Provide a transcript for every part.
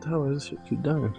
the hell is this shit keep dying?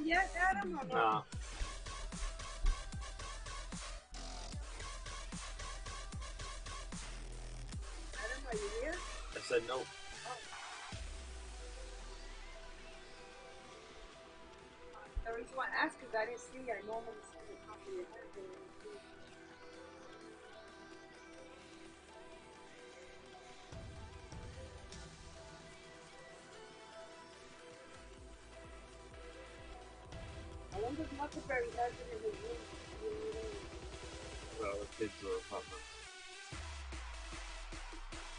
yet, Adam, or no? Nah. Adam, are you here? I said no. The reason why I asked is I didn't see. I normally see the top of your head. I wonder if Huckleberry has it in his room. Well, the kids are popping.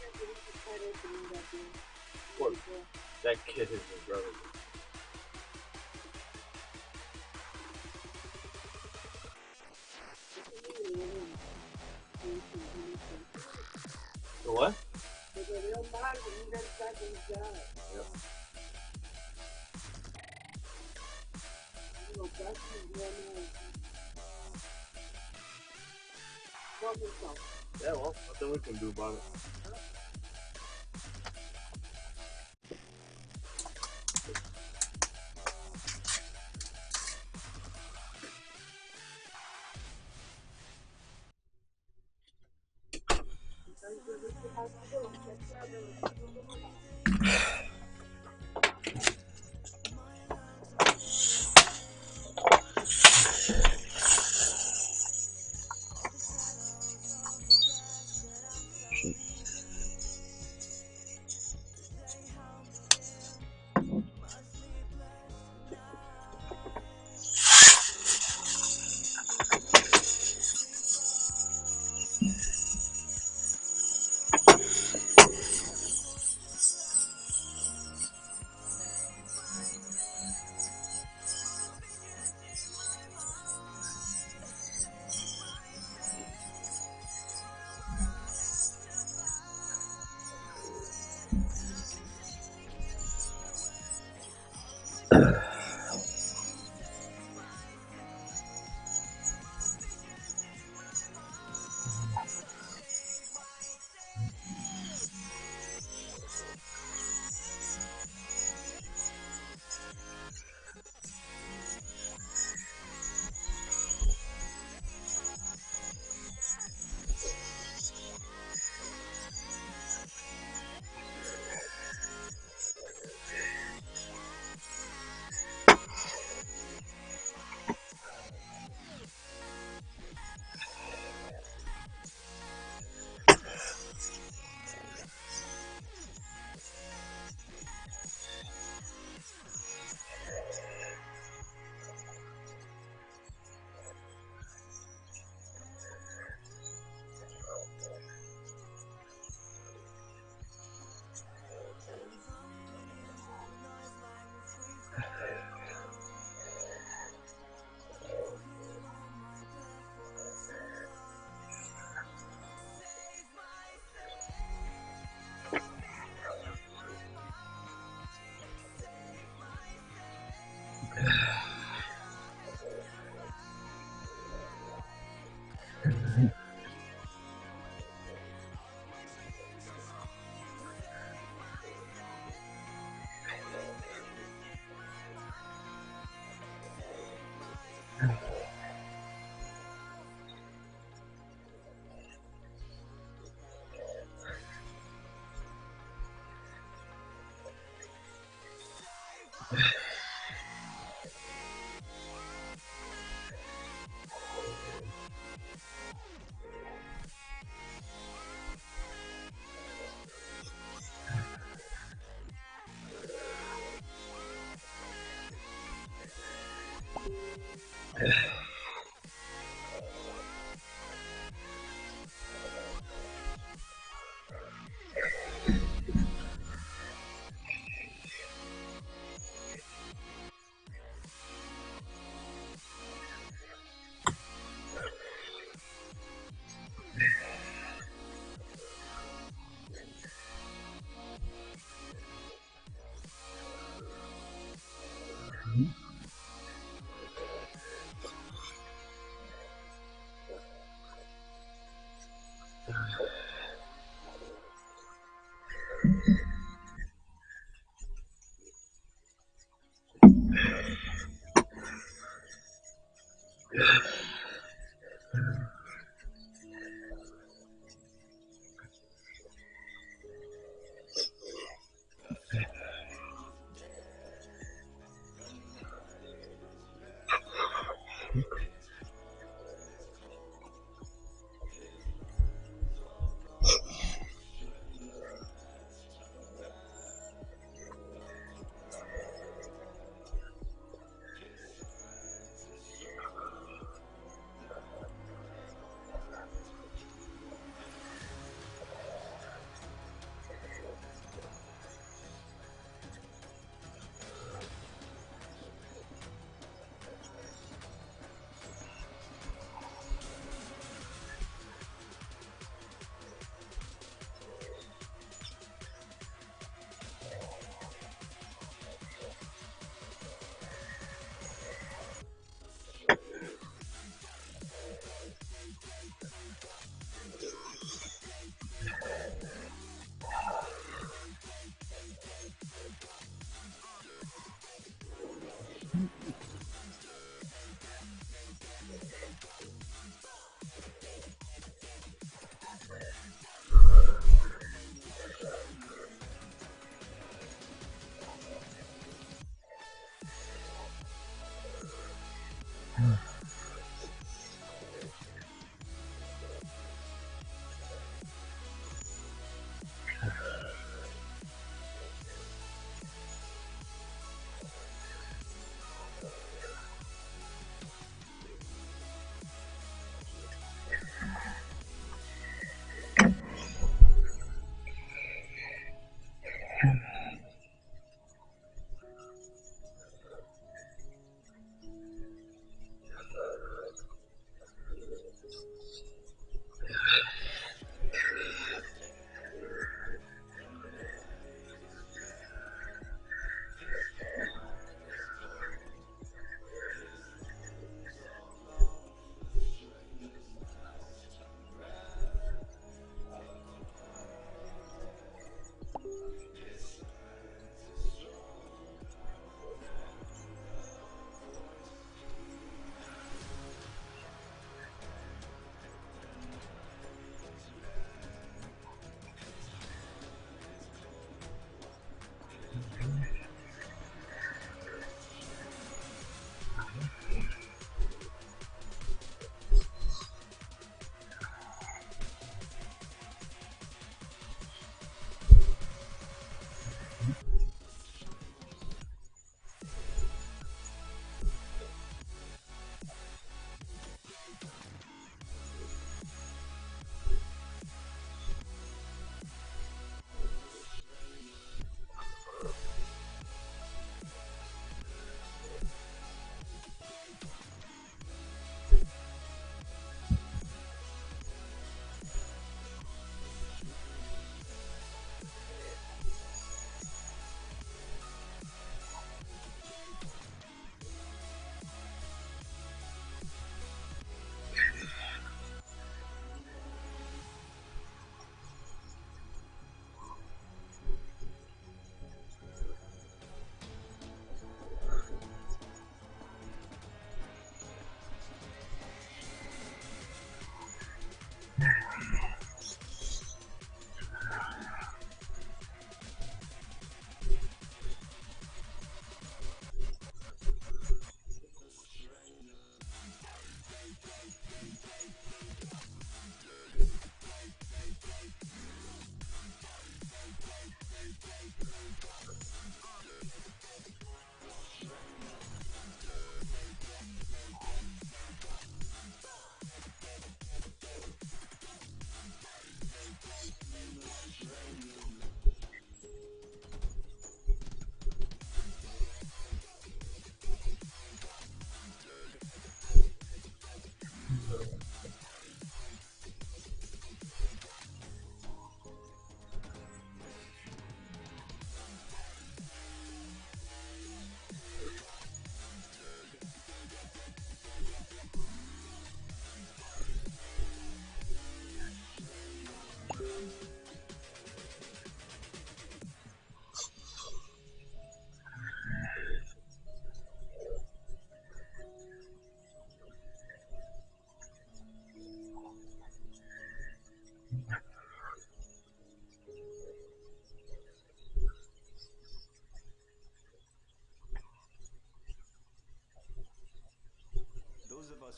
Can't believe he tried opening that door. What? That kid is his brother. The what? There's a real man when he gets back in his job. Yep. You know, that's his real man. Love himself. Yeah, well, nothing we can do about it.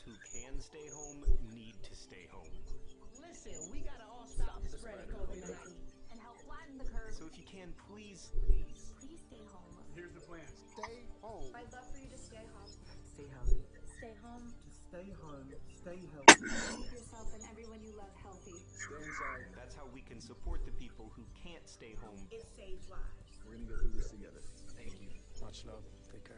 who can stay home need to stay home. Listen, we gotta all stop the spread of COVID-19 and help flatten the curve. So if you can, please Stay home. Here's the plan. Stay home. I'd love for you to stay home. Stay healthy. Stay home. Stay home. Stay healthy. Keep yourself and everyone you love healthy. Stay inside. That's how we can support the people who can't stay home. It saves lives. We're gonna get through this together. Thank you. Much love. Take care.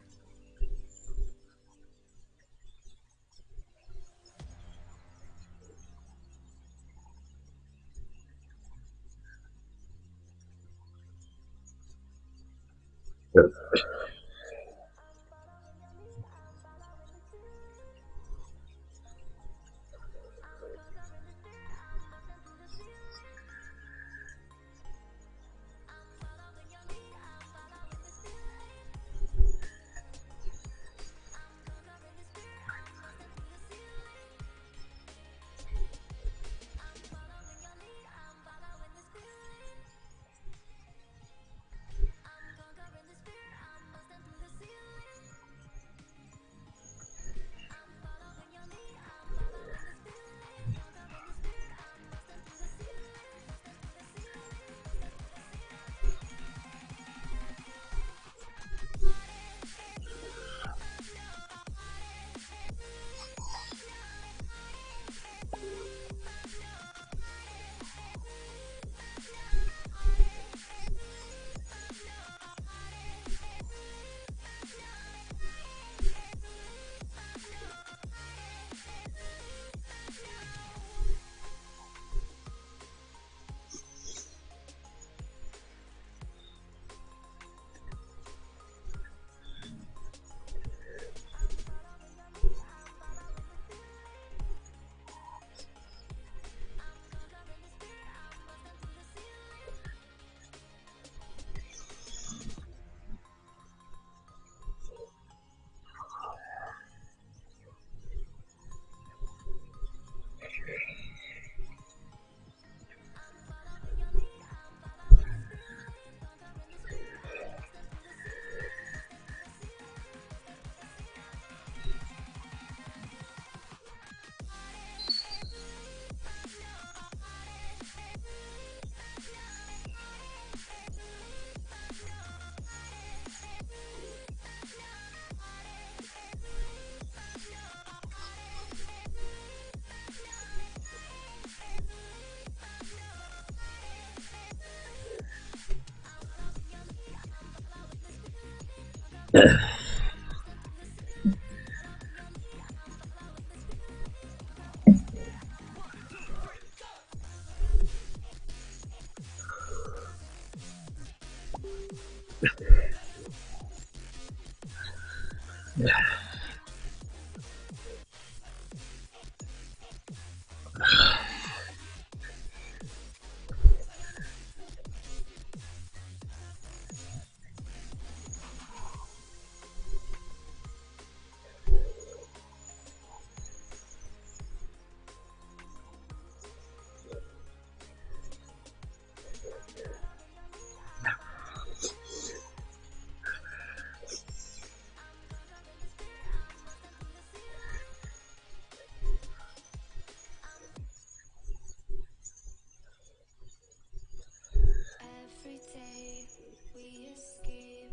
Every day we escape,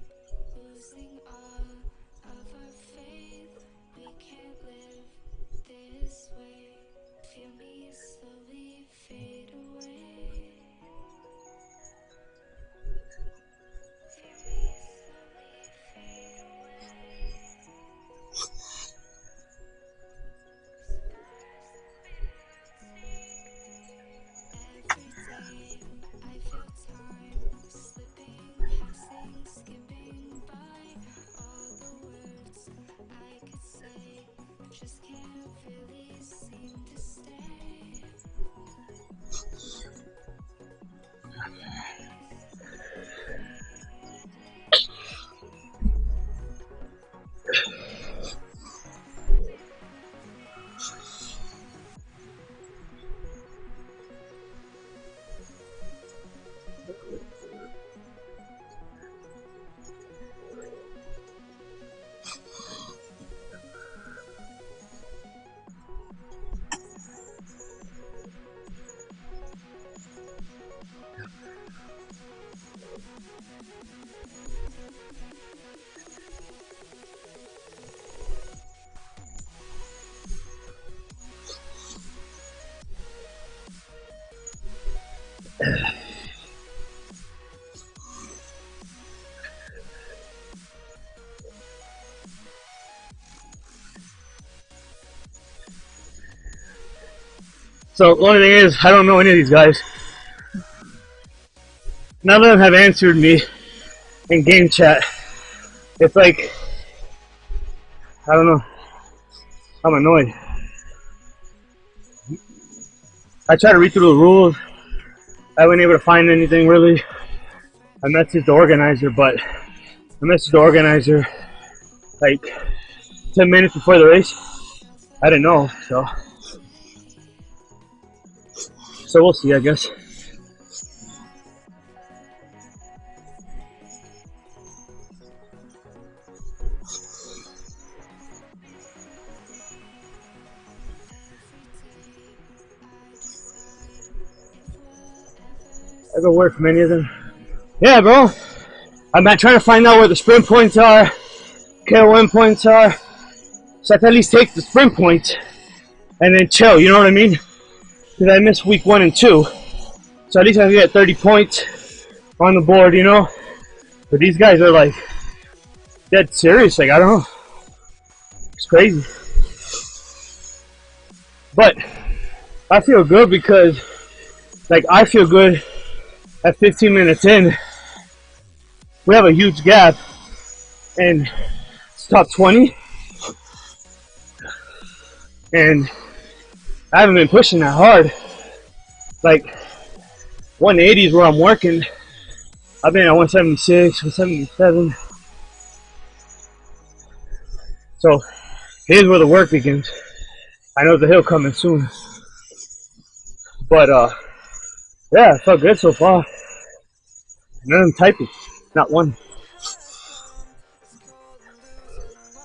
losing all of our faith. We can't live this way. Feel me slowly fade away. Feel me slowly fade away. Every day I feel time slipping, passing, skipping by. All the words I could say just can't really seem to stay. So the only thing is, I don't know any of these guys. None of them have answered me in game chat. It's like, I don't know. I'm annoyed. I try to read through the rules. I wasn't able to find anything really. I messaged the organizer, but I messaged the organizer like 10 minutes before the race. I didn't know, so we'll see, I guess. I go work for many of them. Yeah, bro. I'm trying to find out where the sprint points are, KOM points are, so I can at least take the sprint point and then chill, you know what I mean? Because I missed week 1 and 2, so at least I can get 30 points on the board, you know? But these guys are like dead serious, like I don't know. It's crazy. But I feel good because like I feel good at 15 minutes in. We have a huge gap and it's top 20 and I haven't been pushing that hard. Like 180 is where I'm working. I've been at 176, 177. So here's where the work begins. I know the hill coming soon. But yeah, it felt good so far. None of them typing. Not one.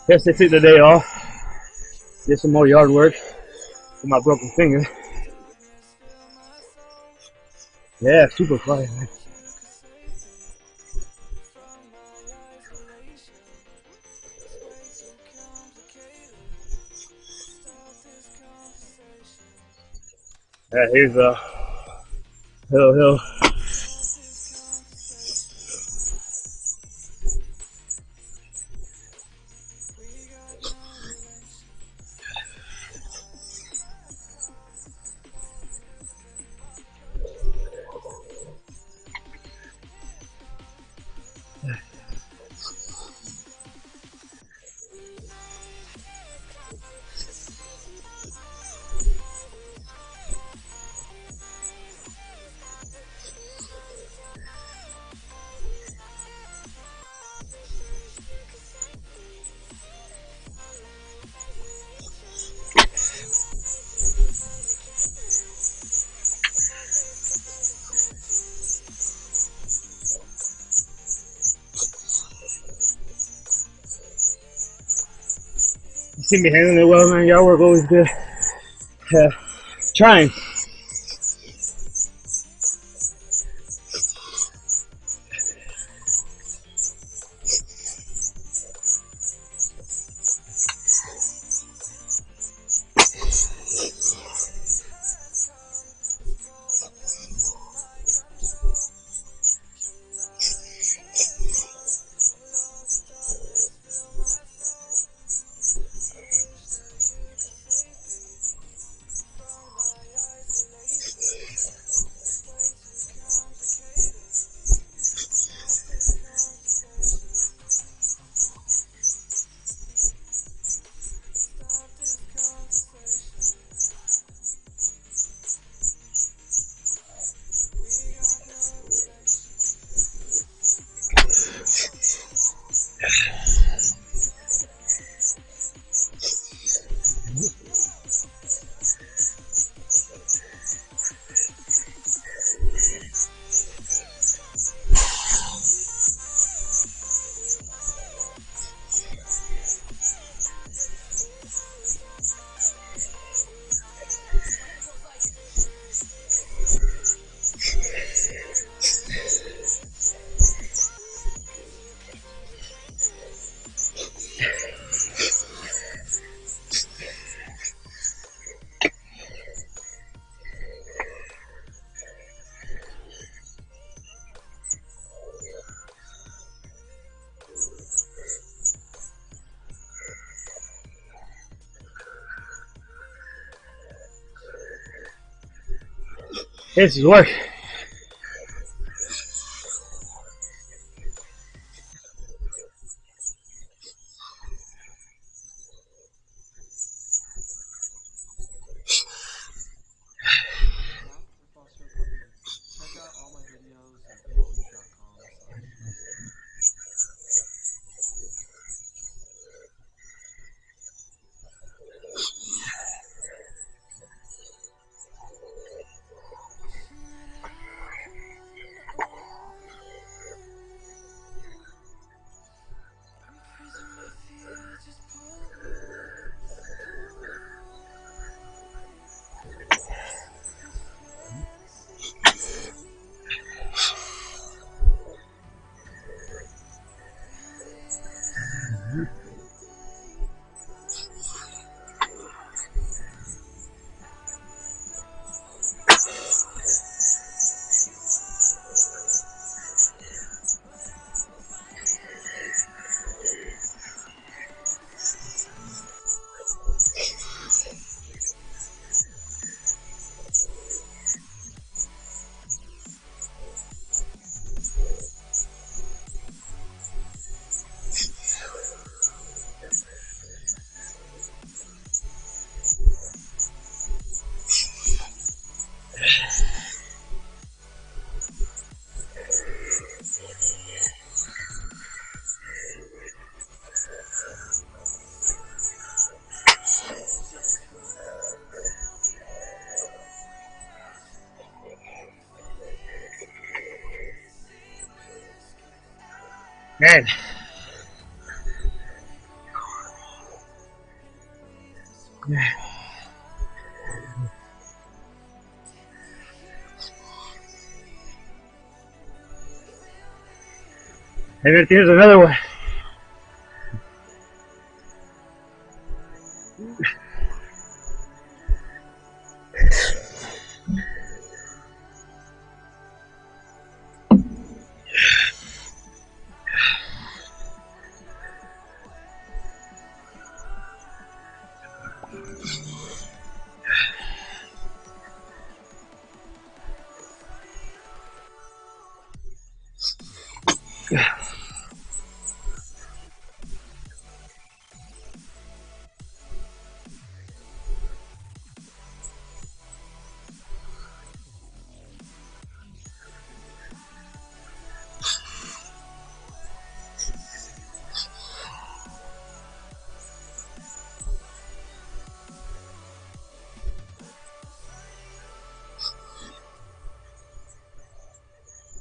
Guess I took the day off. Did some more yard work with my broken finger. Yeah, super quiet, man. Yeah, here's hill. You see me handling it well, man. Y'all work always good. Yeah, trying. This is work. Check out all my videos at youtube.com. Man. And then there's another one.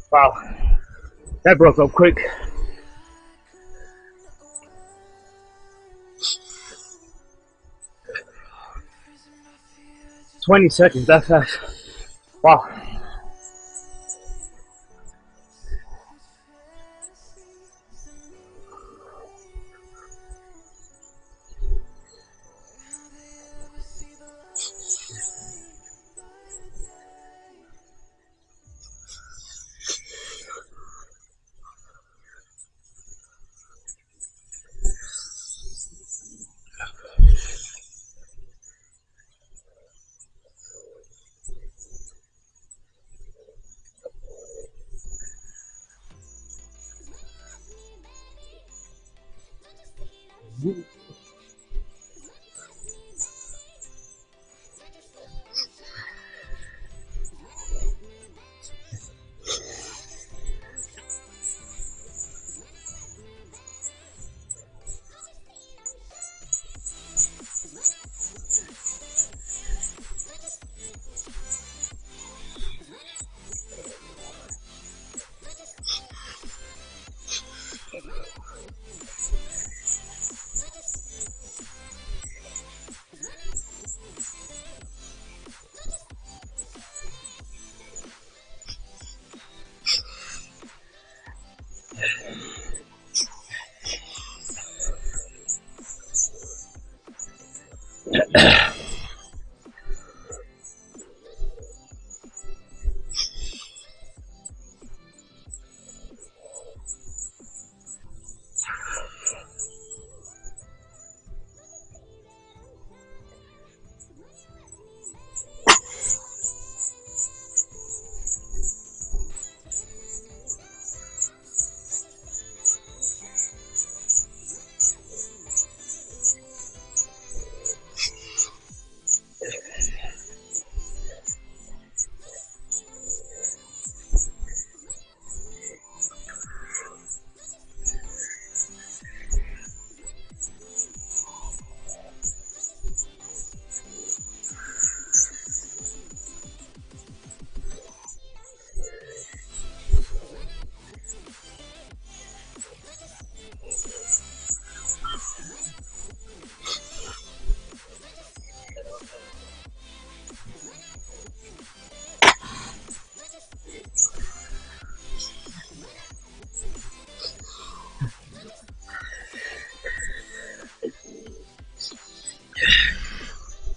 Wow, that broke up quick. "20 seconds, that fast. Wow.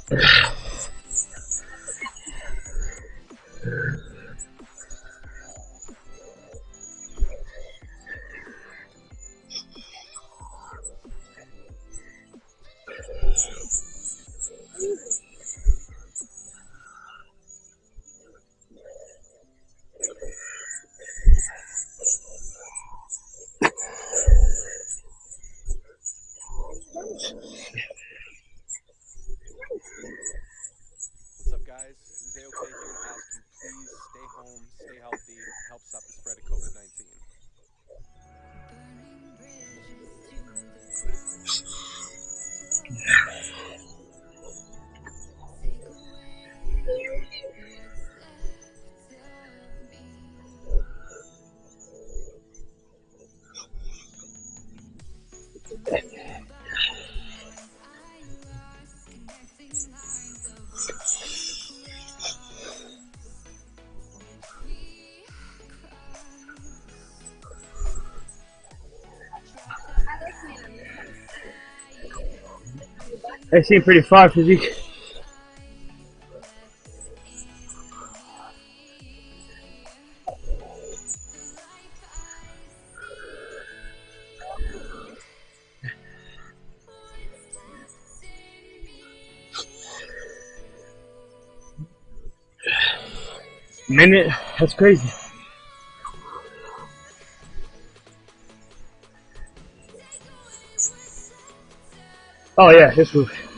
What's up, guys? Is it okay here to ask you please stay home, stay healthy, help stop the spread of COVID-19? Burning bridges to the ground. Take away what's left of me. They seem pretty far, physique. Minute? That's crazy. Oh yeah, this roof. –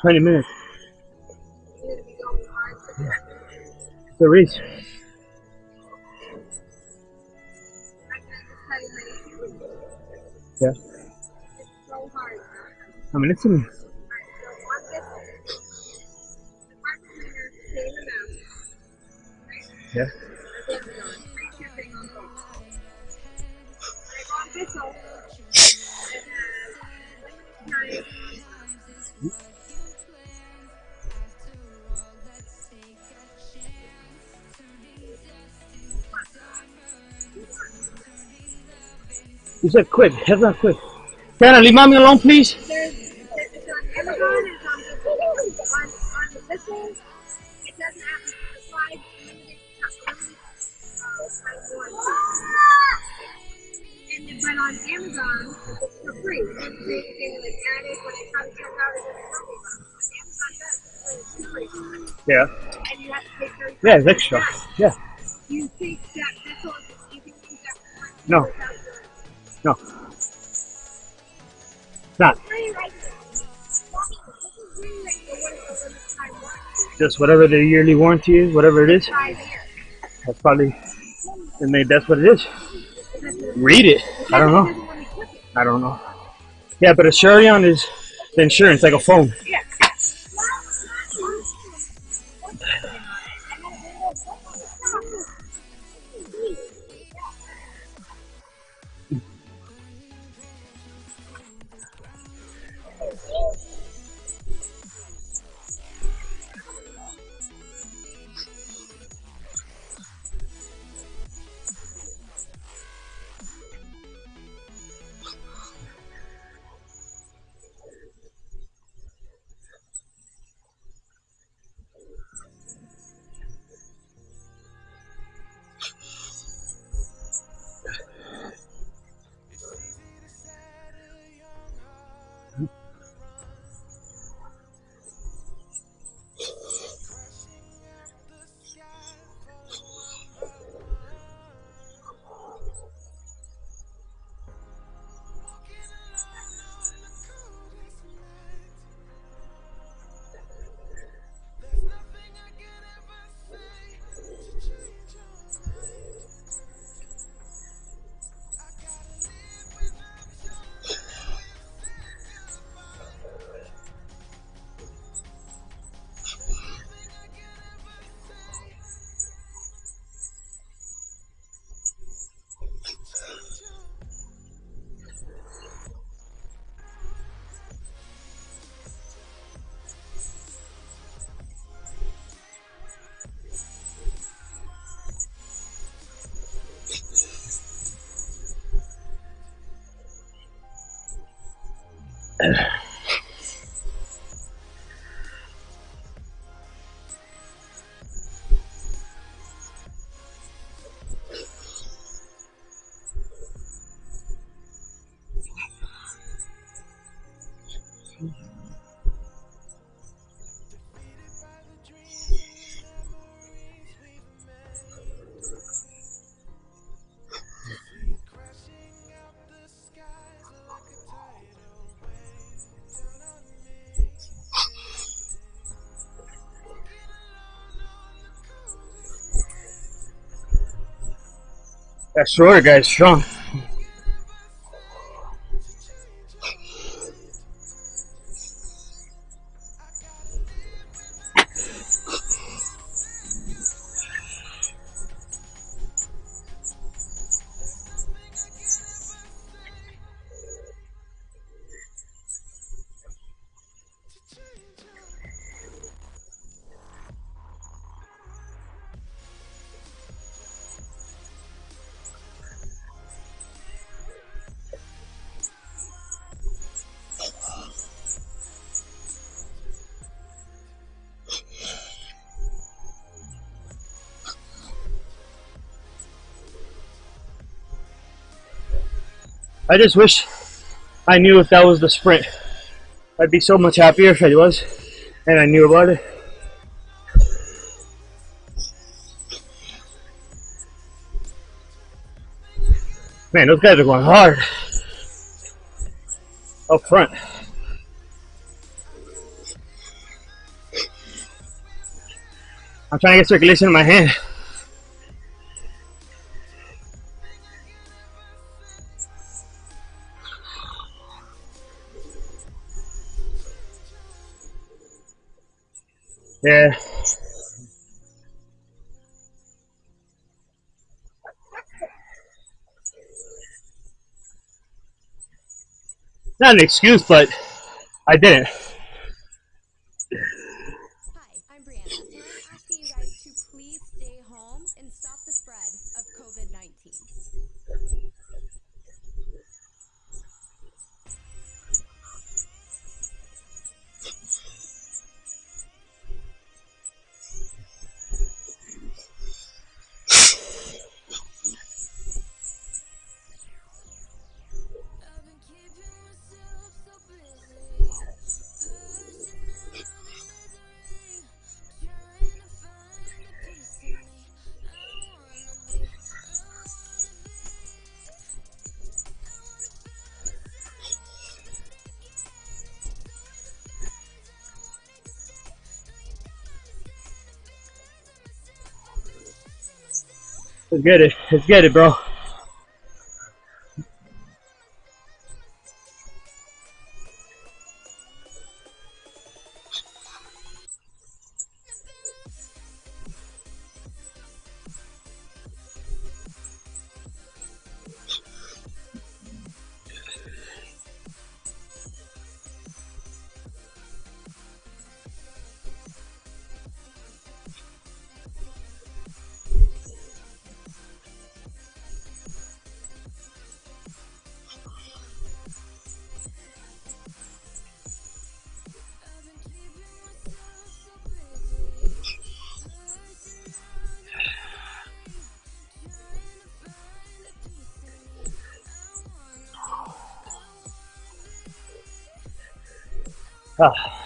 20 minutes. Yeah. The race. Yeah. I mean, it's in. Yeah. You said quick. That's not quick. Can I leave mommy alone, please? It's on Amazon, it's on the business. It doesn't have to slide limited but on Amazon, it's for free. They will add it when it comes out. Amazon does. It's free. Yeah. And you have to pay 30. Yeah, it's extra. Yeah. You think that that's all you can use that? No. No. It's not. Just whatever the yearly warranty is, whatever it is. That's probably, and maybe that's what it is. Read it. I don't know. I don't know. Yeah, but a Shurion is the insurance, like a phone. Yeah. That Schroeder guy's strong. I just wish I knew if that was the sprint. I'd be so much happier if it was, and I knew about it. Man, those guys are going hard up front. I'm trying to get circulation in my hand. Yeah. Not an excuse, but I didn't. Hi, I'm Brianna, and I'm asking you guys to please stay home and stop the spread of COVID-19. Let's get it. Let's get it, bro. Ah.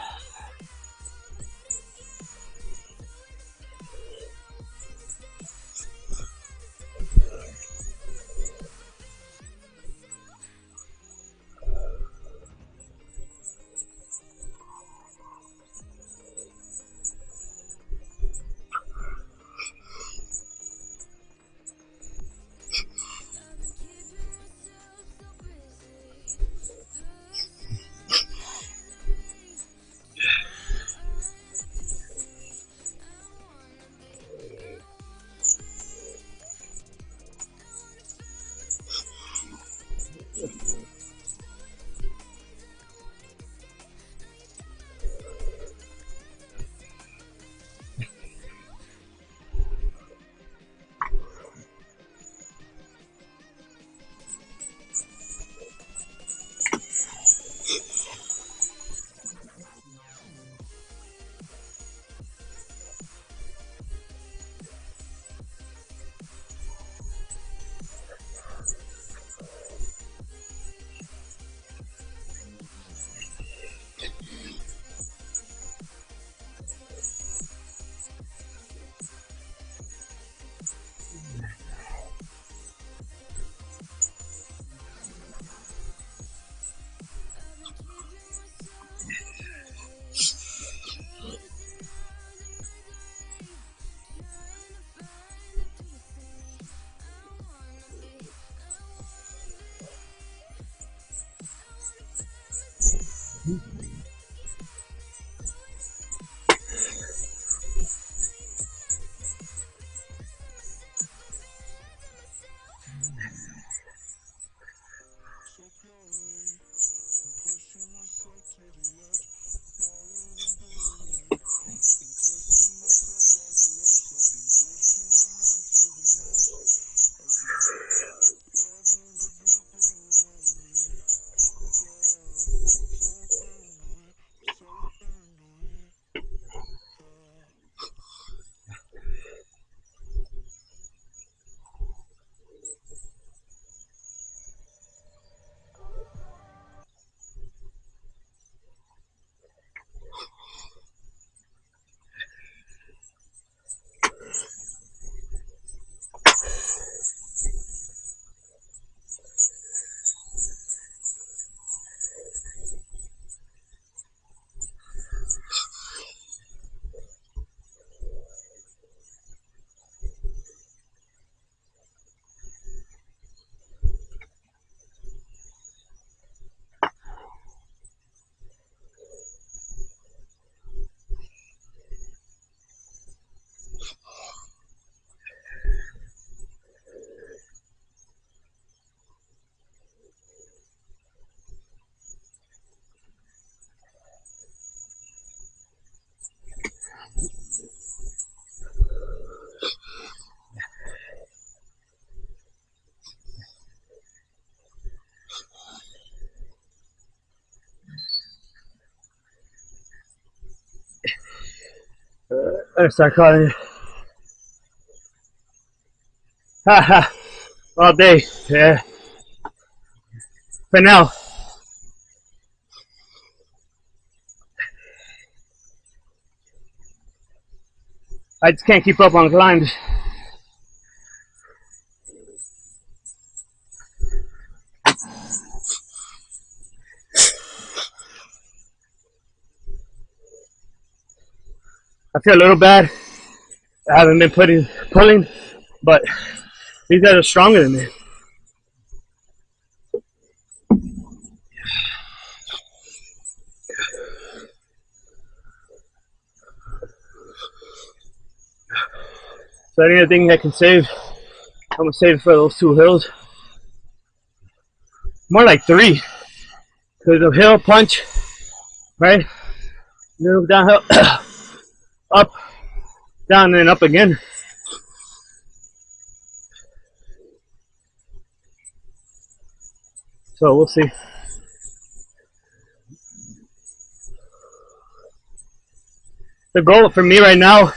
Better start calling it. Haha. All day. Yeah. For now. I just can't keep up on climbs. I feel a little bad. I haven't been pulling, but these guys are stronger than me. So anything I can save, I'm gonna save it for those 2 hills. More like 3. Cause the hill punch, right? Little downhill, up, down, and up again. So we'll see. The goal for me right now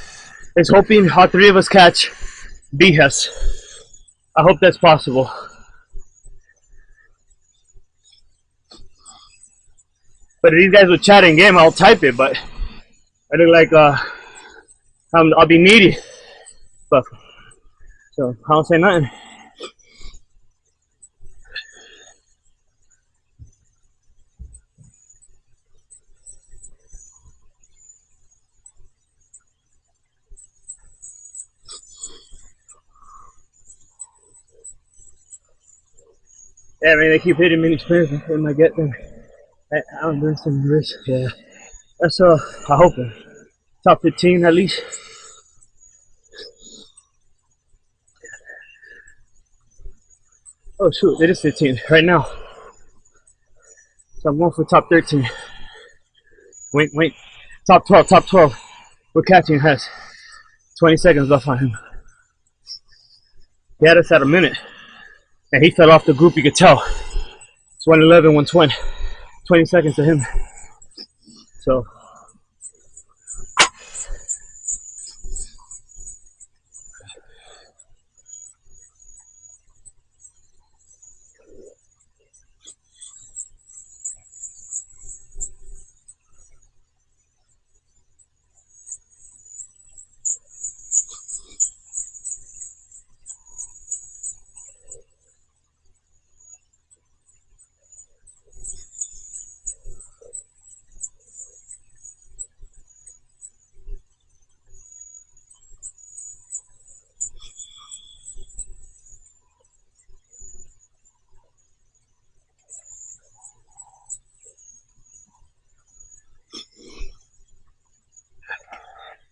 is hoping all 3 of us catch Bijas. I hope that's possible. But if these guys would chat in game, I'll type it. But I look like I'll be needy. But so I don't say nothing. Yeah, man, they keep hitting mini sprints and I get them. I'm doing some risk. Yeah, that's I hope top 15 at least. Oh shoot, it is 15 right now. So I'm going for top 13. Wait. Top 12. We're catching has 20 seconds left on him. He had us at a minute. And he fell off the group, you could tell. It's 111, 120. 20 seconds to him. So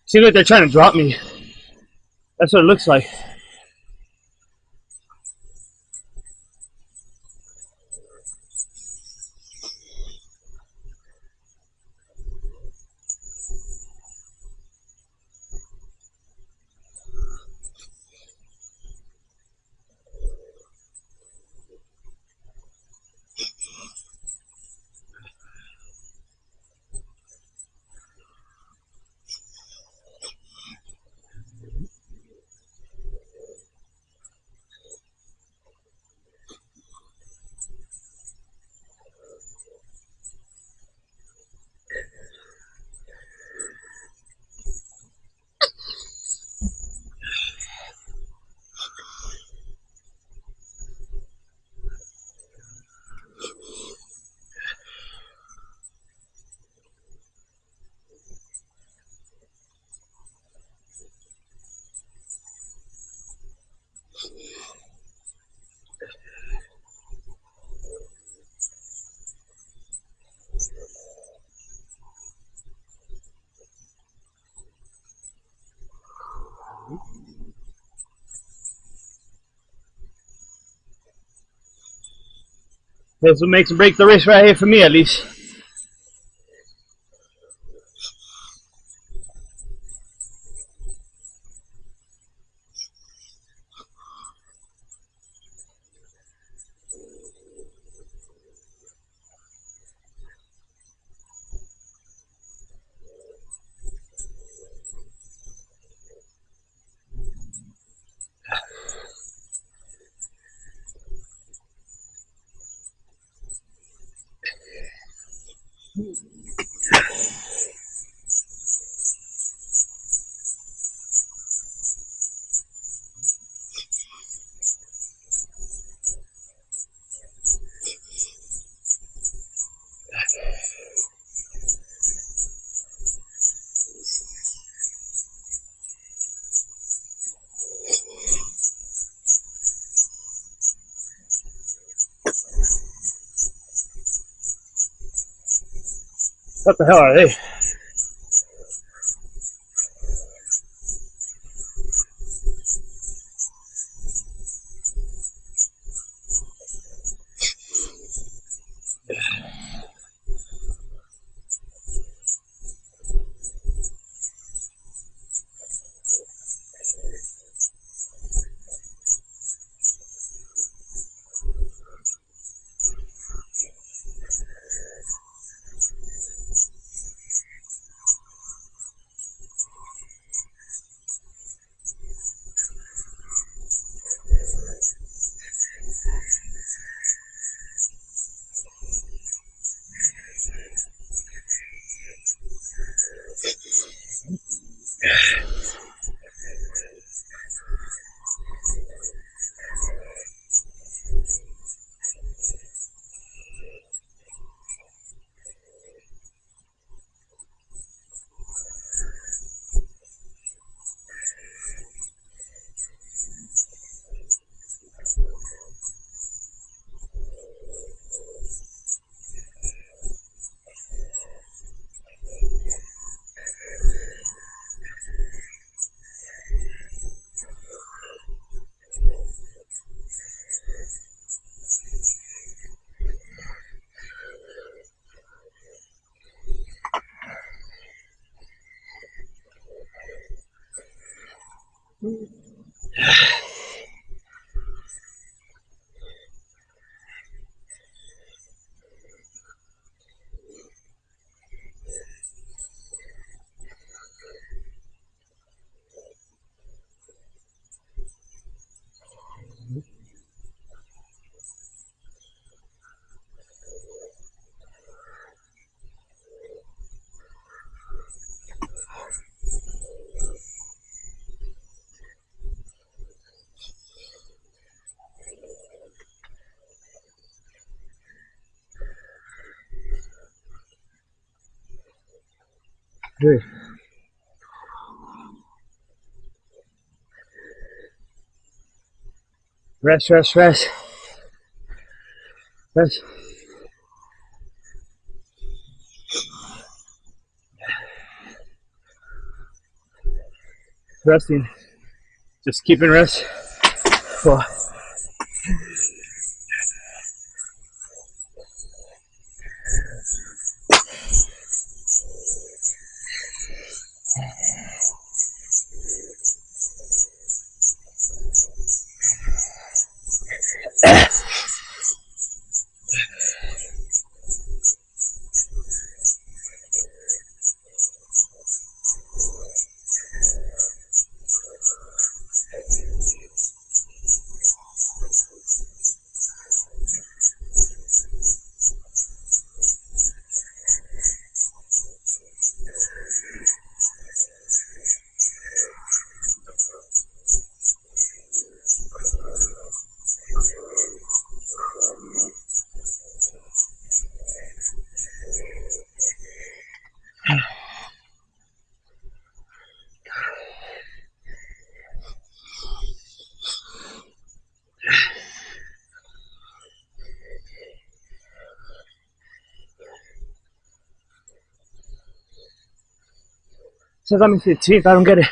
Seems like they're trying to drop me. That's what it looks like. That's what makes and break the race right here for me, at least. What the hell are they? Good. Rest, rest, rest. Rest. resting, just keeping rest. Well, says I'm in 15th. I don't get it.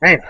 Damn.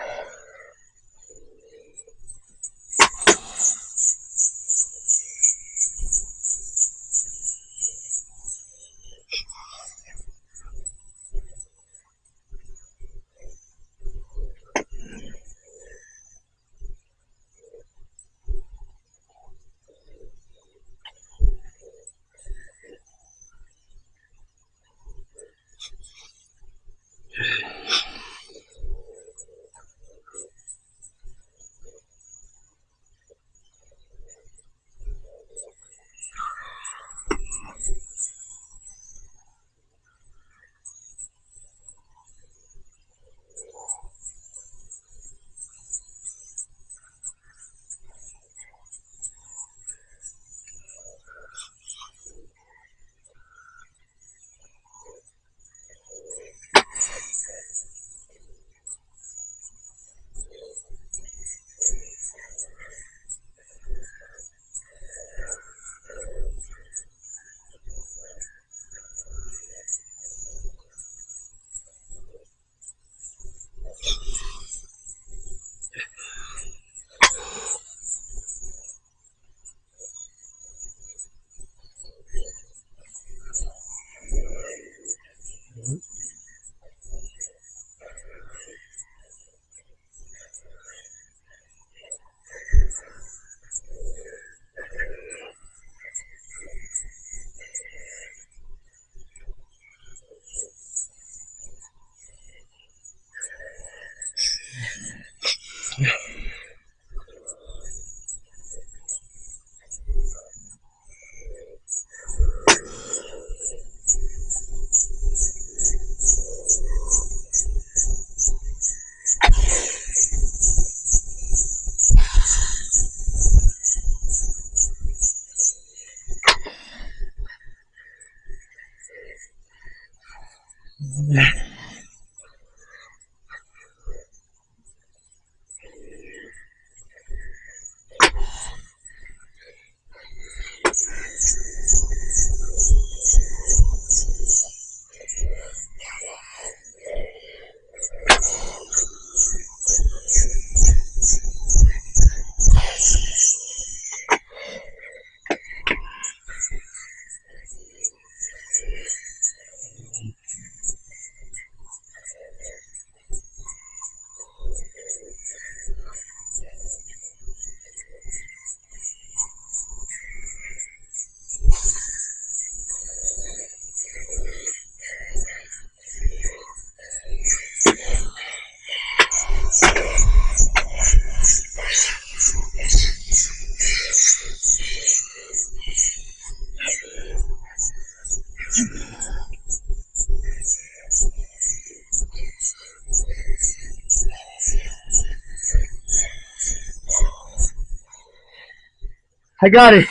I got it.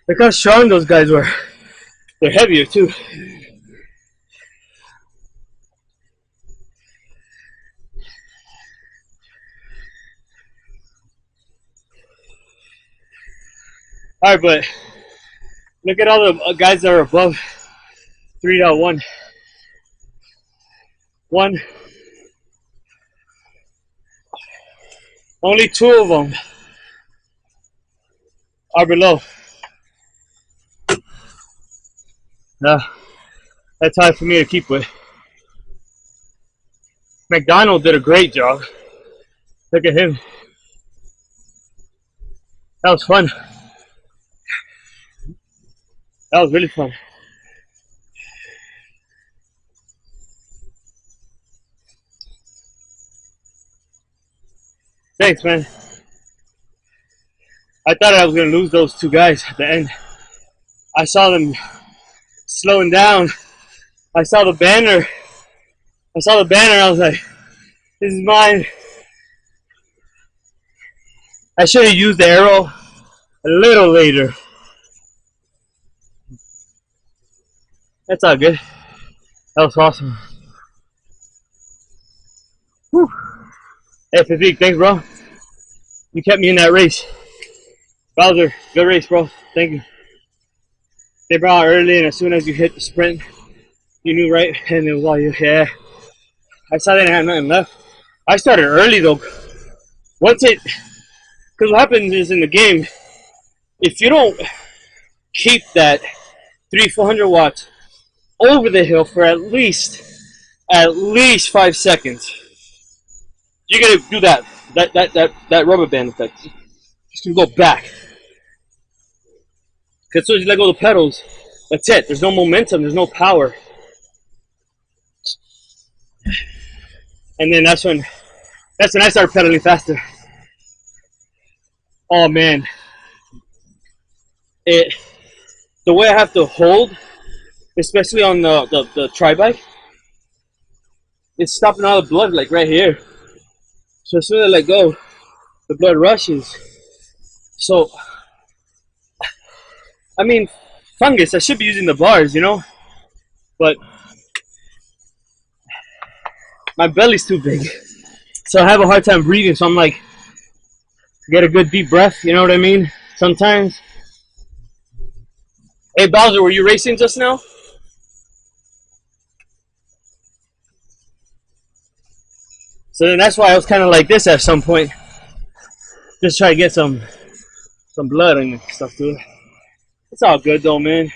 Look how strong those guys were. They're heavier too. Alright, but look at all the guys that are above 3.1. Only 2 of them are below. That's hard for me to keep with. McDonald did a great job. Look at him. That was fun. That was really fun. Thanks, man. I thought I was going to lose those 2 guys at the end. I saw them slowing down. I saw the banner. I was like, this is mine. I should have used the arrow a little later. That's all good. That was awesome. Whew. Hey, Physique, thanks, bro. You kept me in that race. Bowser, good race, bro. Thank you. They brought out early, and as soon as you hit the sprint, you knew right, and it was all you. Yeah. I saw they didn't have nothing left. I started early, though. Because what happens is in the game, if you don't keep that 300-400 watts over the hill for at least 5 seconds, you're gonna do that rubber band effect. Just gonna go back. Cause as soon as you let go of the pedals, that's it. There's no momentum. There's no power. And then that's when I started pedaling faster. Oh man, the way I have to hold, especially on the tri-bike, it's stopping all the blood like right here. So as soon as I let go, the blood rushes. So, I mean, fungus, I should be using the bars, you know? But my belly's too big. So I have a hard time breathing, so I'm like, get a good deep breath, you know what I mean? Sometimes. Hey, Bowser, were you racing just now? So then that's why I was kind of like this at some point. Just try to get some blood and stuff to it. It's all good though, man.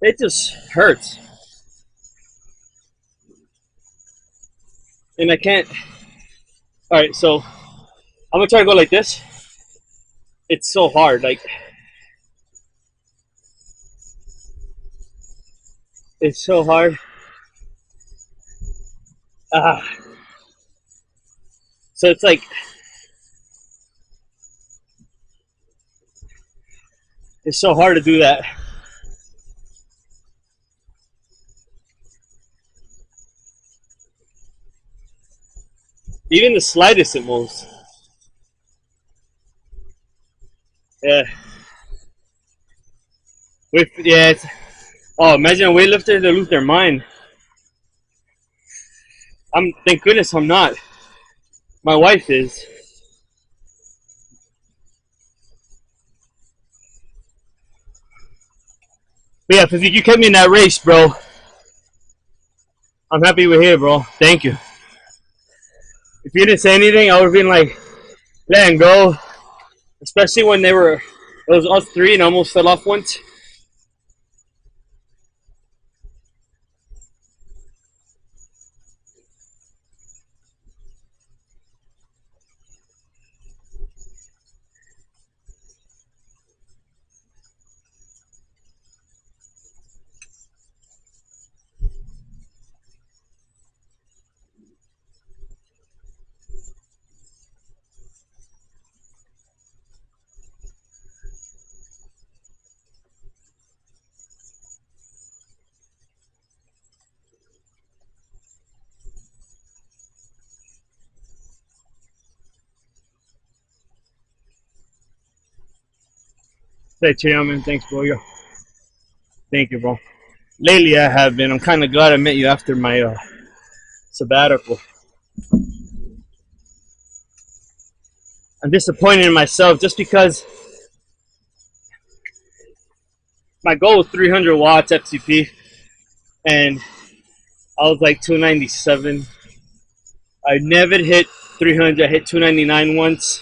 It just hurts. And I can't. Alright, so I'm gonna try to go like this. It's so hard, like it's so hard. So it's like it's so hard to do that. Even the slightest it moves. Yeah. It's, oh, imagine a weightlifter, they lose their mind. Thank goodness I'm not. My wife is. But yeah, Physique, you kept me in that race, bro. I'm happy we're here, bro. Thank you. If you didn't say anything, I would have been like, letting go. Especially when it was us 3 and I almost fell off once. Say chill, man. Thanks, bro. Thank you, bro. Lately, I have been. I'm kind of glad I met you after my sabbatical. I'm disappointed in myself just because my goal was 300 watts FCP, and I was like 297. I never hit 300. I hit 299 once,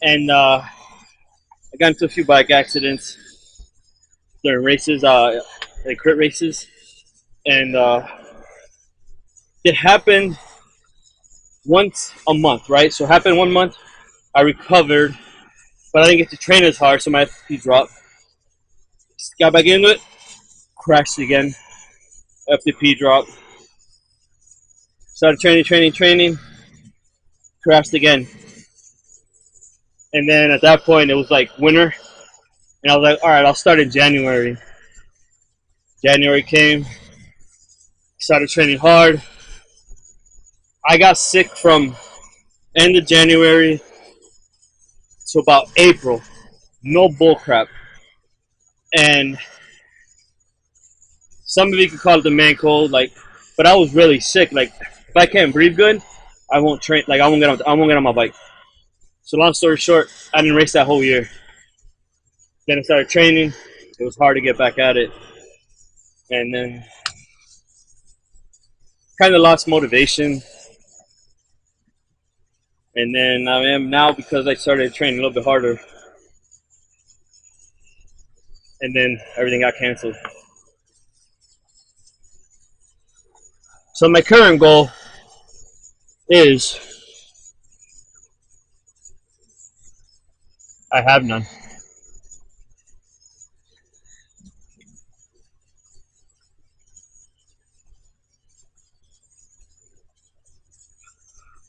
and I got into a few bike accidents during races, like crit races, and it happened once a month, right? So it happened 1 month. I recovered, but I didn't get to train as hard, so my FTP dropped. Got back into it, crashed again. FTP dropped. Started training, crashed again. And then at that point, it was like winter, and I was like, all right, I'll start in January. January came, started training hard. I got sick from end of January to about April. No bullcrap. And some of you could call it the man cold, like, but I was really sick. Like, if I can't breathe good, I won't train. Like, I won't get on my bike. So long story short, I didn't race that whole year. Then I started training. It was hard to get back at it, and then kind of lost motivation. And then I am now because I started training a little bit harder. And then everything got canceled. So my current goal is, I have none.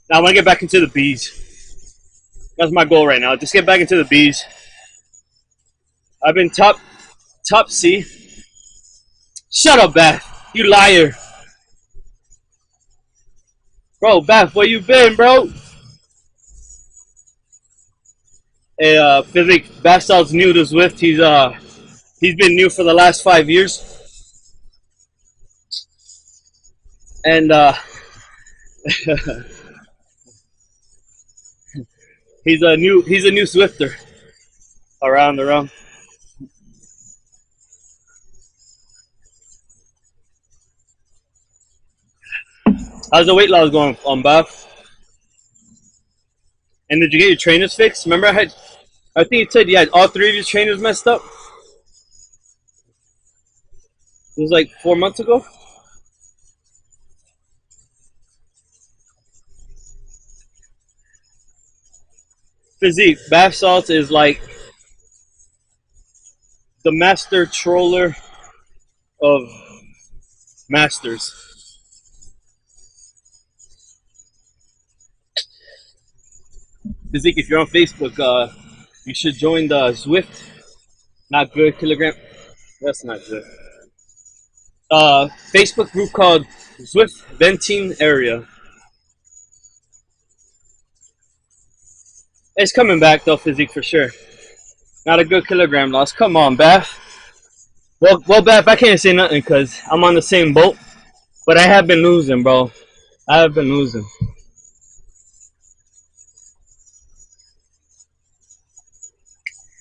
Now I want to get back into the Bs. That's my goal right now. Just get back into the Bs. I've been top C. Shut up, Beth. You liar. Bro, Beth, where you been, bro? Hey, Physique, Bastard's new to Zwift. He's been new for the last 5 years. And he's a new Zwifter around. How's the weight loss going on, Buff? And did you get your trainers fixed? Remember I think you said you had all 3 of your trainers messed up? It was like 4 months ago? Physique, bath salts is like the master troller of masters. Physique, if you're on Facebook, you should join the Zwift. Not good kilogram. That's not good. Facebook group called Zwift Venting Area. It's coming back though, Physique, for sure. Not a good kilogram loss. Come on, Bath. Well, Bath, I can't say nothing because I'm on the same boat. But I have been losing, bro. I have been losing.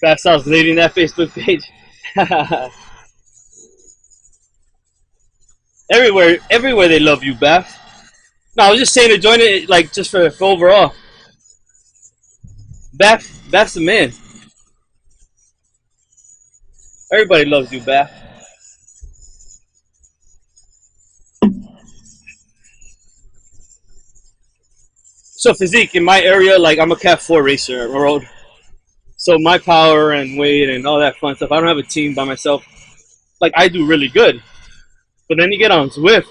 Fast Sauce leading that Facebook page. Everywhere they love you, Bath. No, I was just saying to join it, like, just for overall. Bath's the man. Everybody loves you, Bath. So Physique, in my area, like, I'm a Cat 4 racer on the road. So my power and weight and all that fun stuff, I don't have a team by myself. Like, I do really good. But then you get on Zwift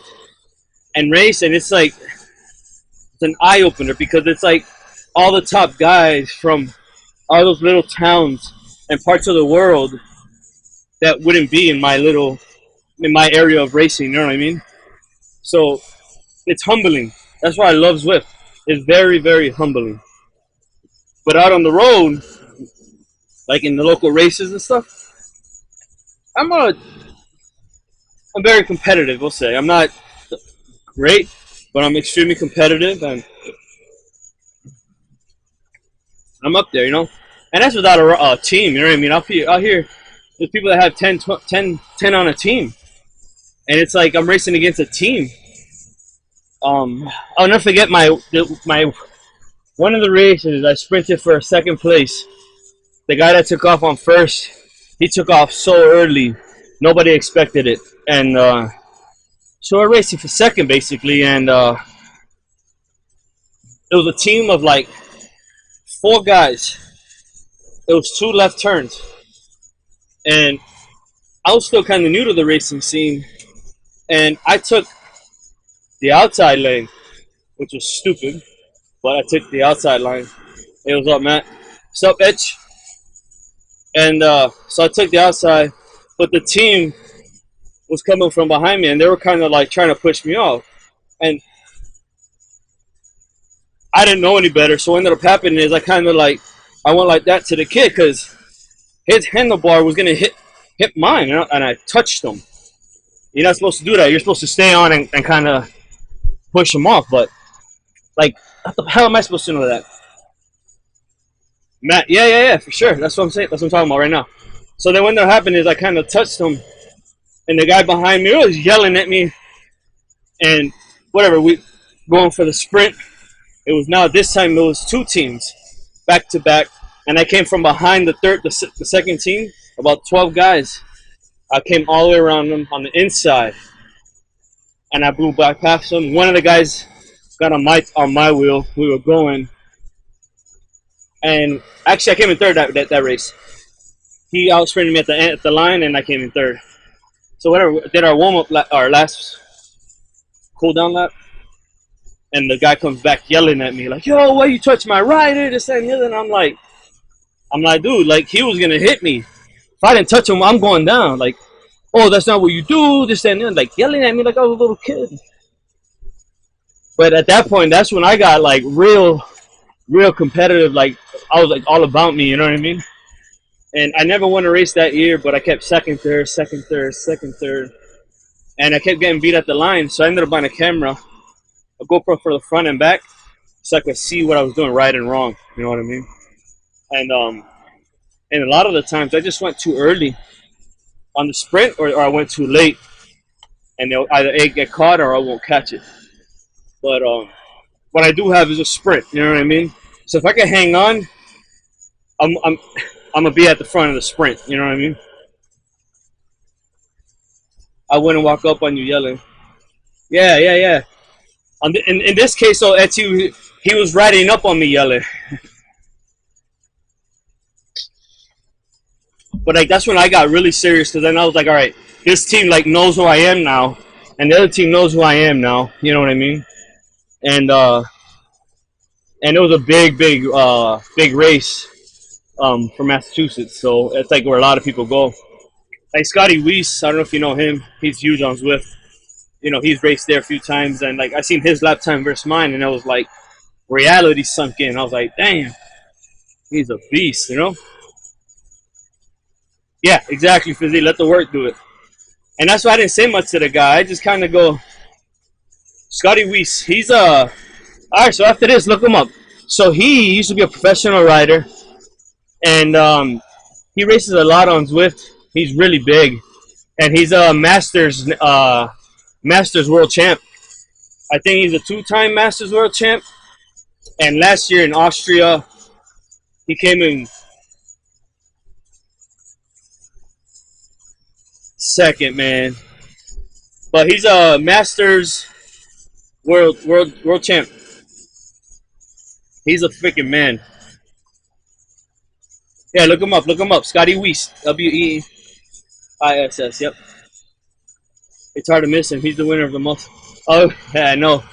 and race, and it's like, it's an eye-opener because it's like all the top guys from all those little towns and parts of the world that wouldn't be in my area of racing, you know what I mean? So it's humbling. That's why I love Zwift. It's very, very humbling. But out on the road, like in the local races and stuff. I'm very competitive. We'll say I'm not great, but I'm extremely competitive, and I'm up there, you know. And that's without a team, you know what I mean? Out here, there's people that have 10 on a team, and it's like I'm racing against a team. I'll never forget my one of the races. I sprinted for second place. The guy that took off on first, he took off so early, nobody expected it, and so we're racing for second basically, and it was a team of like 4 guys. It was 2 left turns, and I was still kind of new to the racing scene, and I took the outside lane, which was stupid, but I took the outside line. Hey, what's up, Matt? What's up, Etch? And so I took the outside, but the team was coming from behind me, and they were kind of like trying to push me off, and I didn't know any better. So what ended up happening is I went like that to the kid because his handlebar was gonna hit mine, and I touched him. You're not supposed to do that. You're supposed to stay on and kind of push him off. But like, what the hell am I supposed to know that? Matt, yeah, for sure. That's what I'm saying. That's what I'm talking about right now. So then what ended up happening is I kind of touched him, and the guy behind me was yelling at me, and whatever, we going for the sprint. It was now this time it was 2 teams back to back, and I came from behind the second team, about 12 guys. I came all the way around them on the inside, and I blew back past them. One of the guys got on my wheel. We were going, and actually I came in third that race. He out sprinted me at the line, and I came in third. So whatever, we did our warm up, our last cool down lap, and the guy comes back yelling at me like, "Yo, why you touch my rider?" This and the other. And I'm like, dude, like he was gonna hit me. If I didn't touch him, I'm going down. Like, oh, that's not what you do. This and the other, like yelling at me like I was a little kid. But at that point, that's when I got like real competitive. Like I was like all about me, you know what I mean? And I never won a race that year, but I kept second, third, and I kept getting beat at the line. So I ended up buying a camera, a GoPro for the front and back, so I could see what I was doing right and wrong. You know what I mean? And a lot of the times I just went too early on the sprint, or I went too late, and they'll either A, get caught, or I won't catch it. But what I do have is a sprint. You know what I mean? So if I can hang on, I'm gonna be at the front of the sprint. You know what I mean? I wouldn't walk up on you yelling. Yeah. In this case, though, Etsy, he was riding up on me yelling. But like that's when I got really serious, because then I was like, all right, this team like knows who I am now, and the other team knows who I am now. You know what I mean? And it was a big race for Massachusetts, so it's like where a lot of people go. Like Scotty Weiss, I don't know if you know him. He's huge on Zwift. You know, he's raced there a few times, and like I seen his lap time versus mine, and it was like reality sunk in. I was like, damn, he's a beast, you know? Yeah, exactly, Fizzy. Let the work do it. And that's why I didn't say much to the guy. I just kind of go, Scotty Weiss, he's all right, so after this, look him up. So he used to be a professional rider, and he races a lot on Zwift. He's really big, and he's a Masters world champ. I think he's a 2-time Masters world champ, and last year in Austria, he came in second, man. But he's a Masters world champ. He's a freaking man. Yeah, look him up. Scotty Weiss, W-E-I-S-S. Yep. It's hard to miss him. He's the winner of the most. Oh, yeah, I know.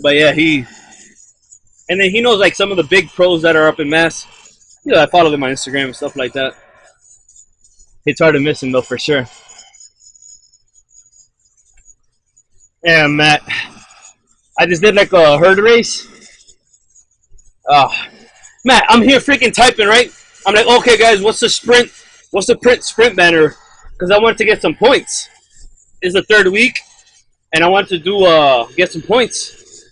But yeah, and then he knows like some of the big pros that are up in Mass. You know, I follow them on Instagram and stuff like that. It's hard to miss him though, for sure. Yeah, Matt. I just did like a herd race. Matt, I'm here freaking typing, right? I'm like, okay, guys, what's the sprint? What's the sprint banner? Because I wanted to get some points. It's the third week, and I wanted to do get some points,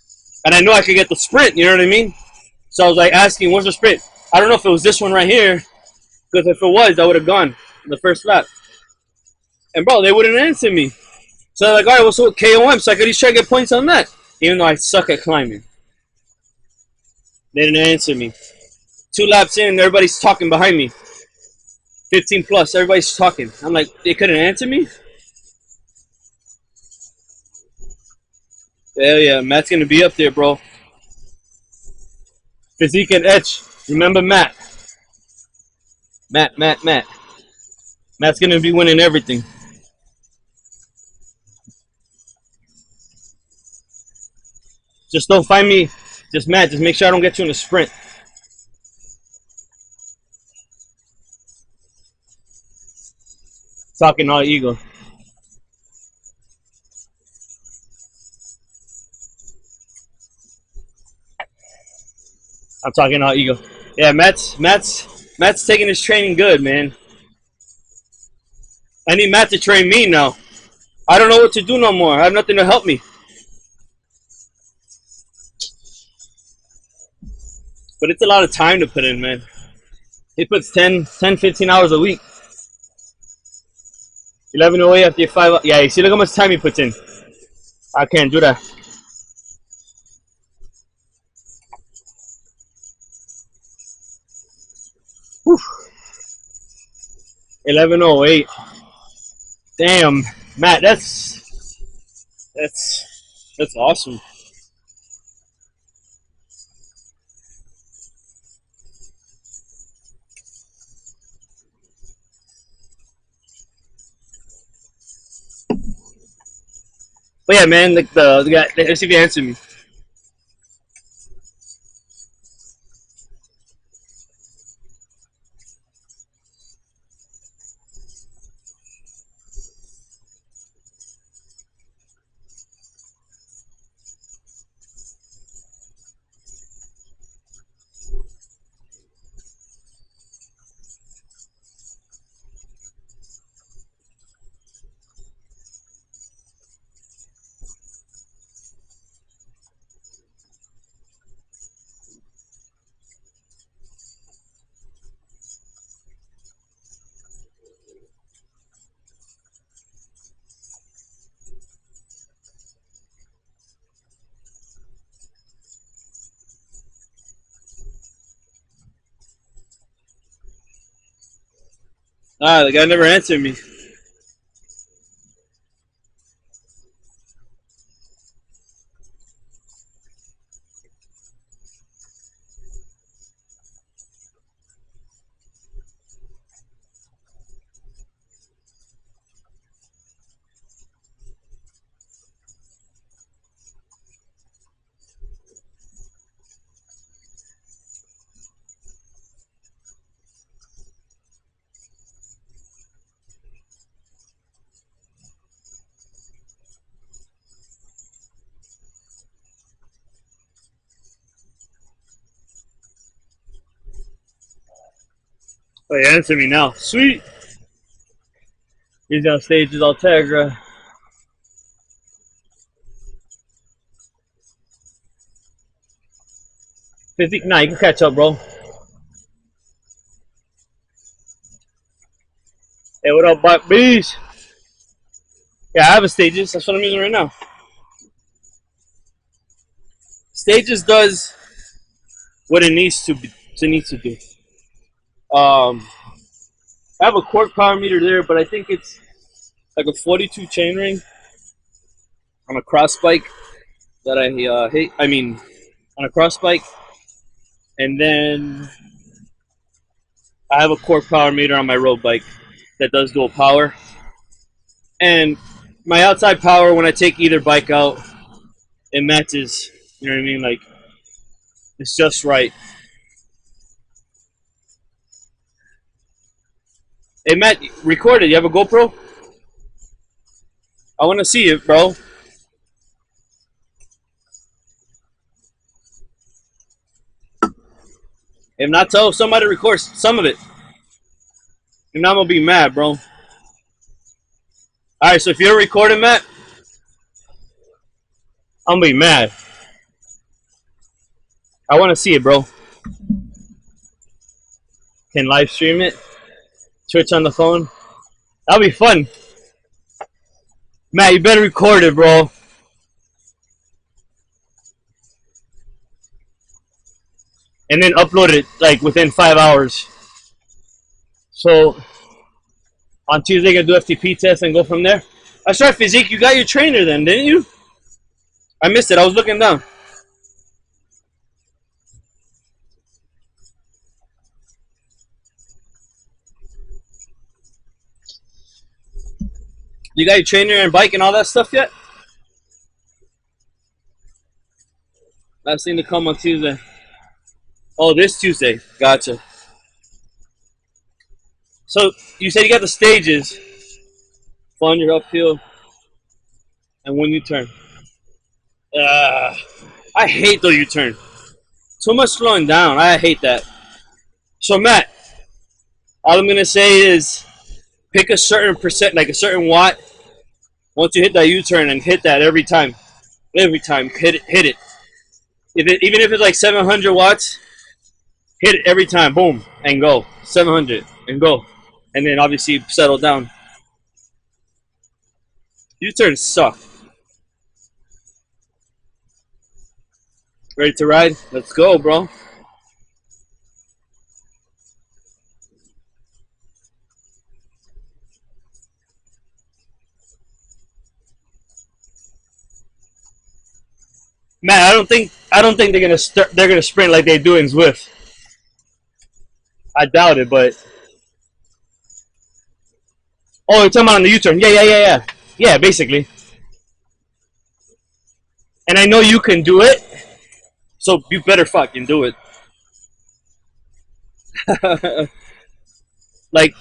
and I know I could get the sprint. You know what I mean? So I was like asking, what's the sprint? I don't know if it was this one right here, because if it was, I would have gone in the first lap. And bro, they wouldn't answer me. So I'm like, all right, what's with KOM? So I could at least try to get points on that, even though I suck at climbing. They didn't answer me. 2 laps in, everybody's talking behind me. 15 plus, everybody's talking. I'm like, they couldn't answer me? Hell yeah, Matt's gonna be up there, bro. Physique and Etch. Remember Matt. Matt. Matt's gonna be winning everything. Just don't find me. Just Matt, just make sure I don't get you in a sprint. Talking all ego. I'm talking all ego. Yeah, Matt's taking his training good, man. I need Matt to train me now. I don't know what to do no more. I have nothing to help me. But it's a lot of time to put in, man. He puts 10, 15 hours a week. 11 away after 5. Yeah, you see, look how much time he puts in. I can't do that. Whew. 11:08. Damn, Matt, that's awesome. But yeah, man, like the guy, let's see if he answered me. The guy never answered me. Oh, yeah, answer me now. Sweet. He's on stage with Altegra. Physique, nah, you can catch up, bro. Hey, what up, Buck Bees? Yeah, I have a Stages. That's what I'm using right now. Stages does what it needs to do. I have a Quark power meter there, but I think it's like a 42 chainring on a cross bike that I hate. I mean, on a cross bike, and then I have a Quark power meter on my road bike that does dual power. And my outside power, when I take either bike out, it matches. You know what I mean? Like, it's just right. Hey, Matt, record it. You have a GoPro? I want to see it, bro. If not, tell somebody to record some of it. If not, I'm gonna be mad, bro. All right, so if you're recording, Matt, I'm gonna be mad. I want to see it, bro. Can live stream it. Twitch on the phone. That'll be fun. Matt, you better record it, bro. And then upload it like within 5 hours. So on Tuesday, gonna do FTP test and go from there. That's right, Physique. You got your trainer then, didn't you? I missed it. I was looking down. You got your trainer and bike and all that stuff yet? Last thing to come on Tuesday. Oh, this Tuesday. Gotcha. So you said you got the stages. Fun, your uphill, and one U-turn. I hate the U-turn. Too much slowing down. I hate that. So Matt, all I'm gonna say is pick a certain percent, like a certain watt. Once you hit that U-turn and hit that every time, hit it. Even if it's like 700 watts, hit it every time. Boom, and go. 700 and go, and then obviously settle down. U-turns suck. Ready to ride? Let's go, bro. Man, I don't think they're gonna sprint like they do in Zwift. I doubt it, but oh, you're talking about on the U-turn? Yeah, basically. And I know you can do it, so you better fucking do it. Like,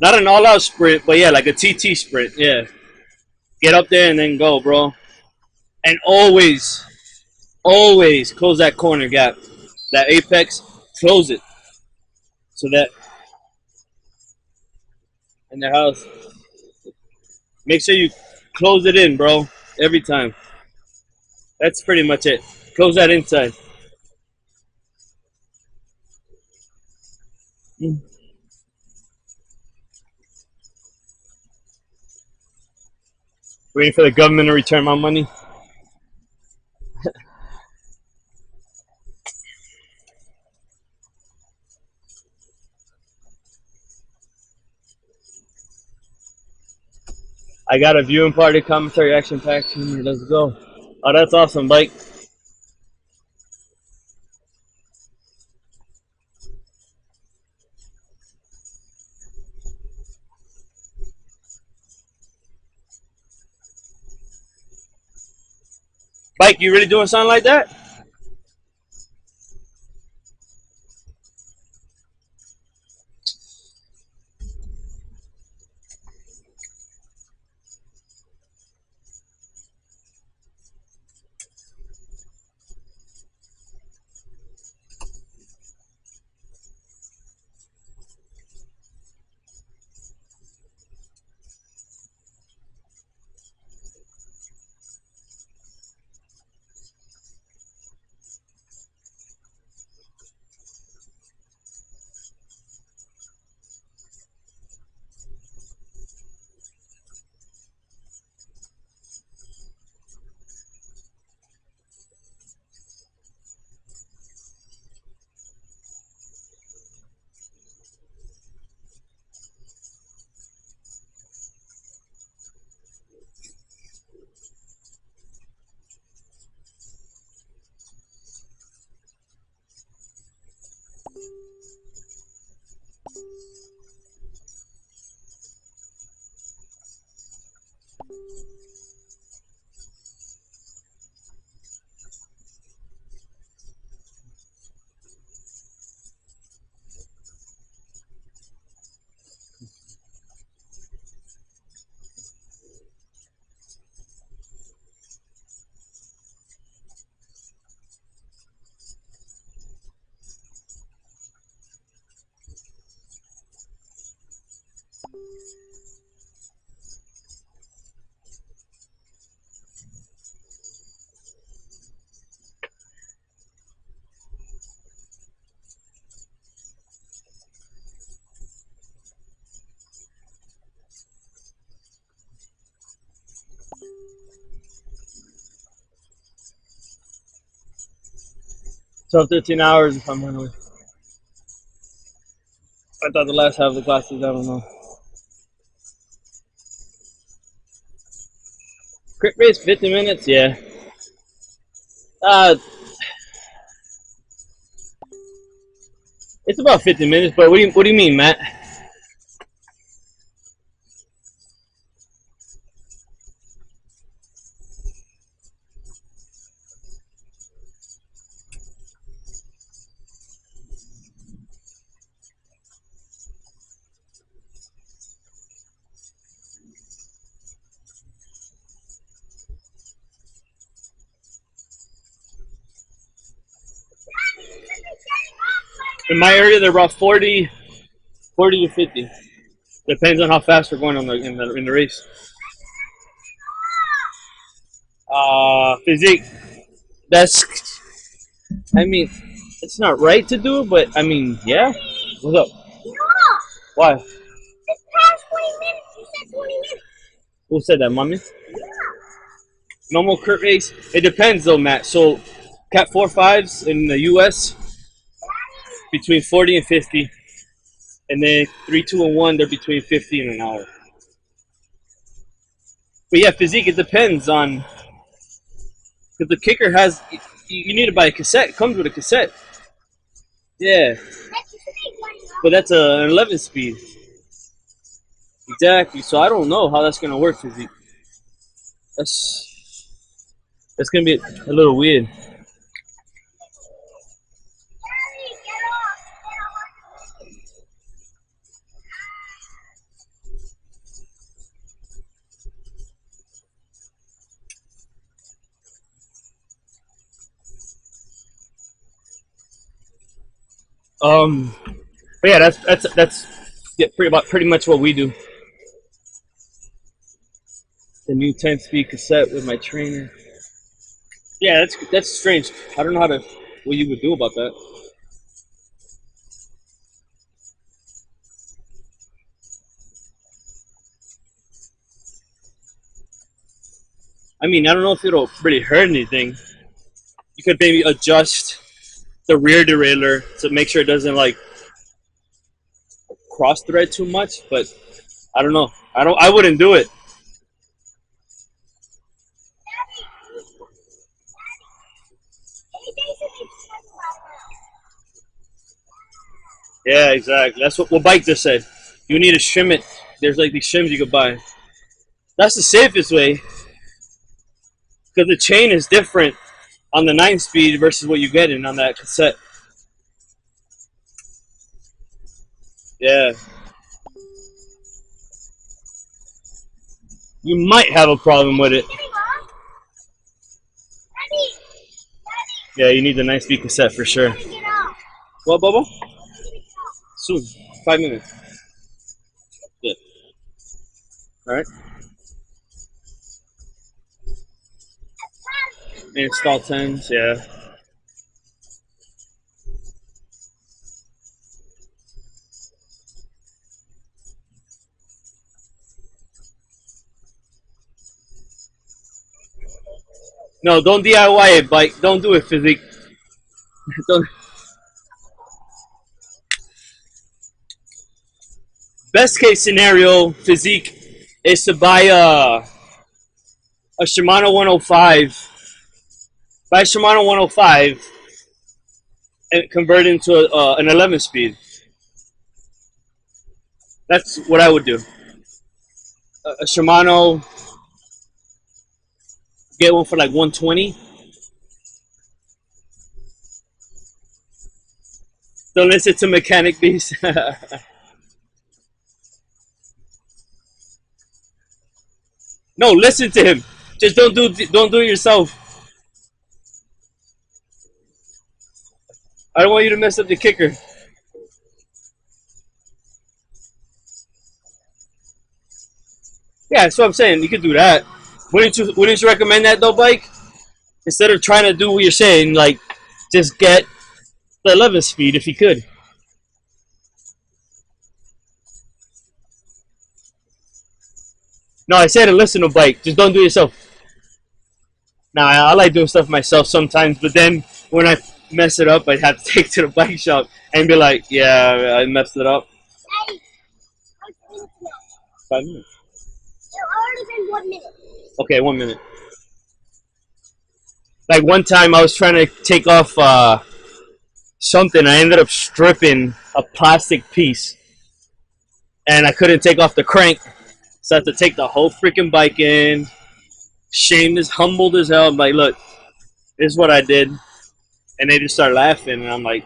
not an all-out sprint, but yeah, like a TT sprint. Yeah, get up there and then go, bro. And always close that corner gap, that apex. Close it so that in the house. Make sure you close it in, bro. Every time. That's pretty much it. Close that inside. Waiting for the government to return my money. I got a viewing party, commentary, action packed. Let's go. Oh, that's awesome, Bike. Bike, you really doing something like that? 12, 13 hours if I'm running away. I thought the last half of the classes, I don't know. Crit race, 50 minutes, yeah. It's about 50 minutes, but what do you mean, Matt? In my area, they're about 40 to 50. Depends on how fast we're going on in the race. Physique. I mean, it's not right to do, but I mean, yeah. What's up? Why? This past 20 minutes, you said 20 minutes. Who said that, mommy? Normal crit race. It depends, though, Matt. So, Cat 4.5s in the U.S. between 40 and 50, and then 3, 2, and 1 they're between 50 and an hour. But yeah, physique, it depends on, because the kicker has, you need to buy a cassette. It comes with a cassette. Yeah, but that's an 11 speed. Exactly. So I don't know how that's gonna work, physique. That's gonna be a little weird. But yeah, that's yeah, pretty much what we do. The new 10-speed cassette with my trainer. Yeah, that's strange. I don't know what you would do about that. I mean, I don't know if it'll really hurt anything. You could maybe adjust the rear derailleur to make sure it doesn't like cross thread too much, but I don't know. I wouldn't do it. Yeah, exactly. That's what Bike just said. You need to shim it. There's like these shims you could buy. That's the safest way, because the chain is different on the 9-speed versus what you get in on that cassette. Yeah. You might have a problem with it. Yeah, you need the 9-speed cassette for sure. What, Bubba? Soon. 5 minutes. Yeah. Alright. Install 10s, yeah. No, don't DIY it, Bike. Don't do it, physique. Don't. Best case scenario, physique, is to buy a Shimano 105. Buy a Shimano 105 and convert it into an 11 speed. That's what I would do. A Shimano, get one for like 120. Don't listen to Mechanic Beast. No, listen to him. Just don't do it yourself. I don't want you to mess up the kicker. Yeah, that's what I'm saying. You could do that. Wouldn't you recommend that though, Bike? Instead of trying to do what you're saying, like just get the 11 speed if you could. No, I said listen to Bike. Just don't do it yourself. Nah, I like doing stuff myself sometimes, but then when I mess it up, I'd have to take it to the bike shop and be like, yeah, I messed it up. Daddy, how much minutes now? 5 minutes. It's already been 1 minute. Okay, 1 minute. Like one time I was trying to take off something. I ended up stripping a plastic piece. And I couldn't take off the crank. So I had to take the whole freaking bike in. Shamed as, humbled as hell. I'm like, look, this is what I did. And they just start laughing. And I'm like,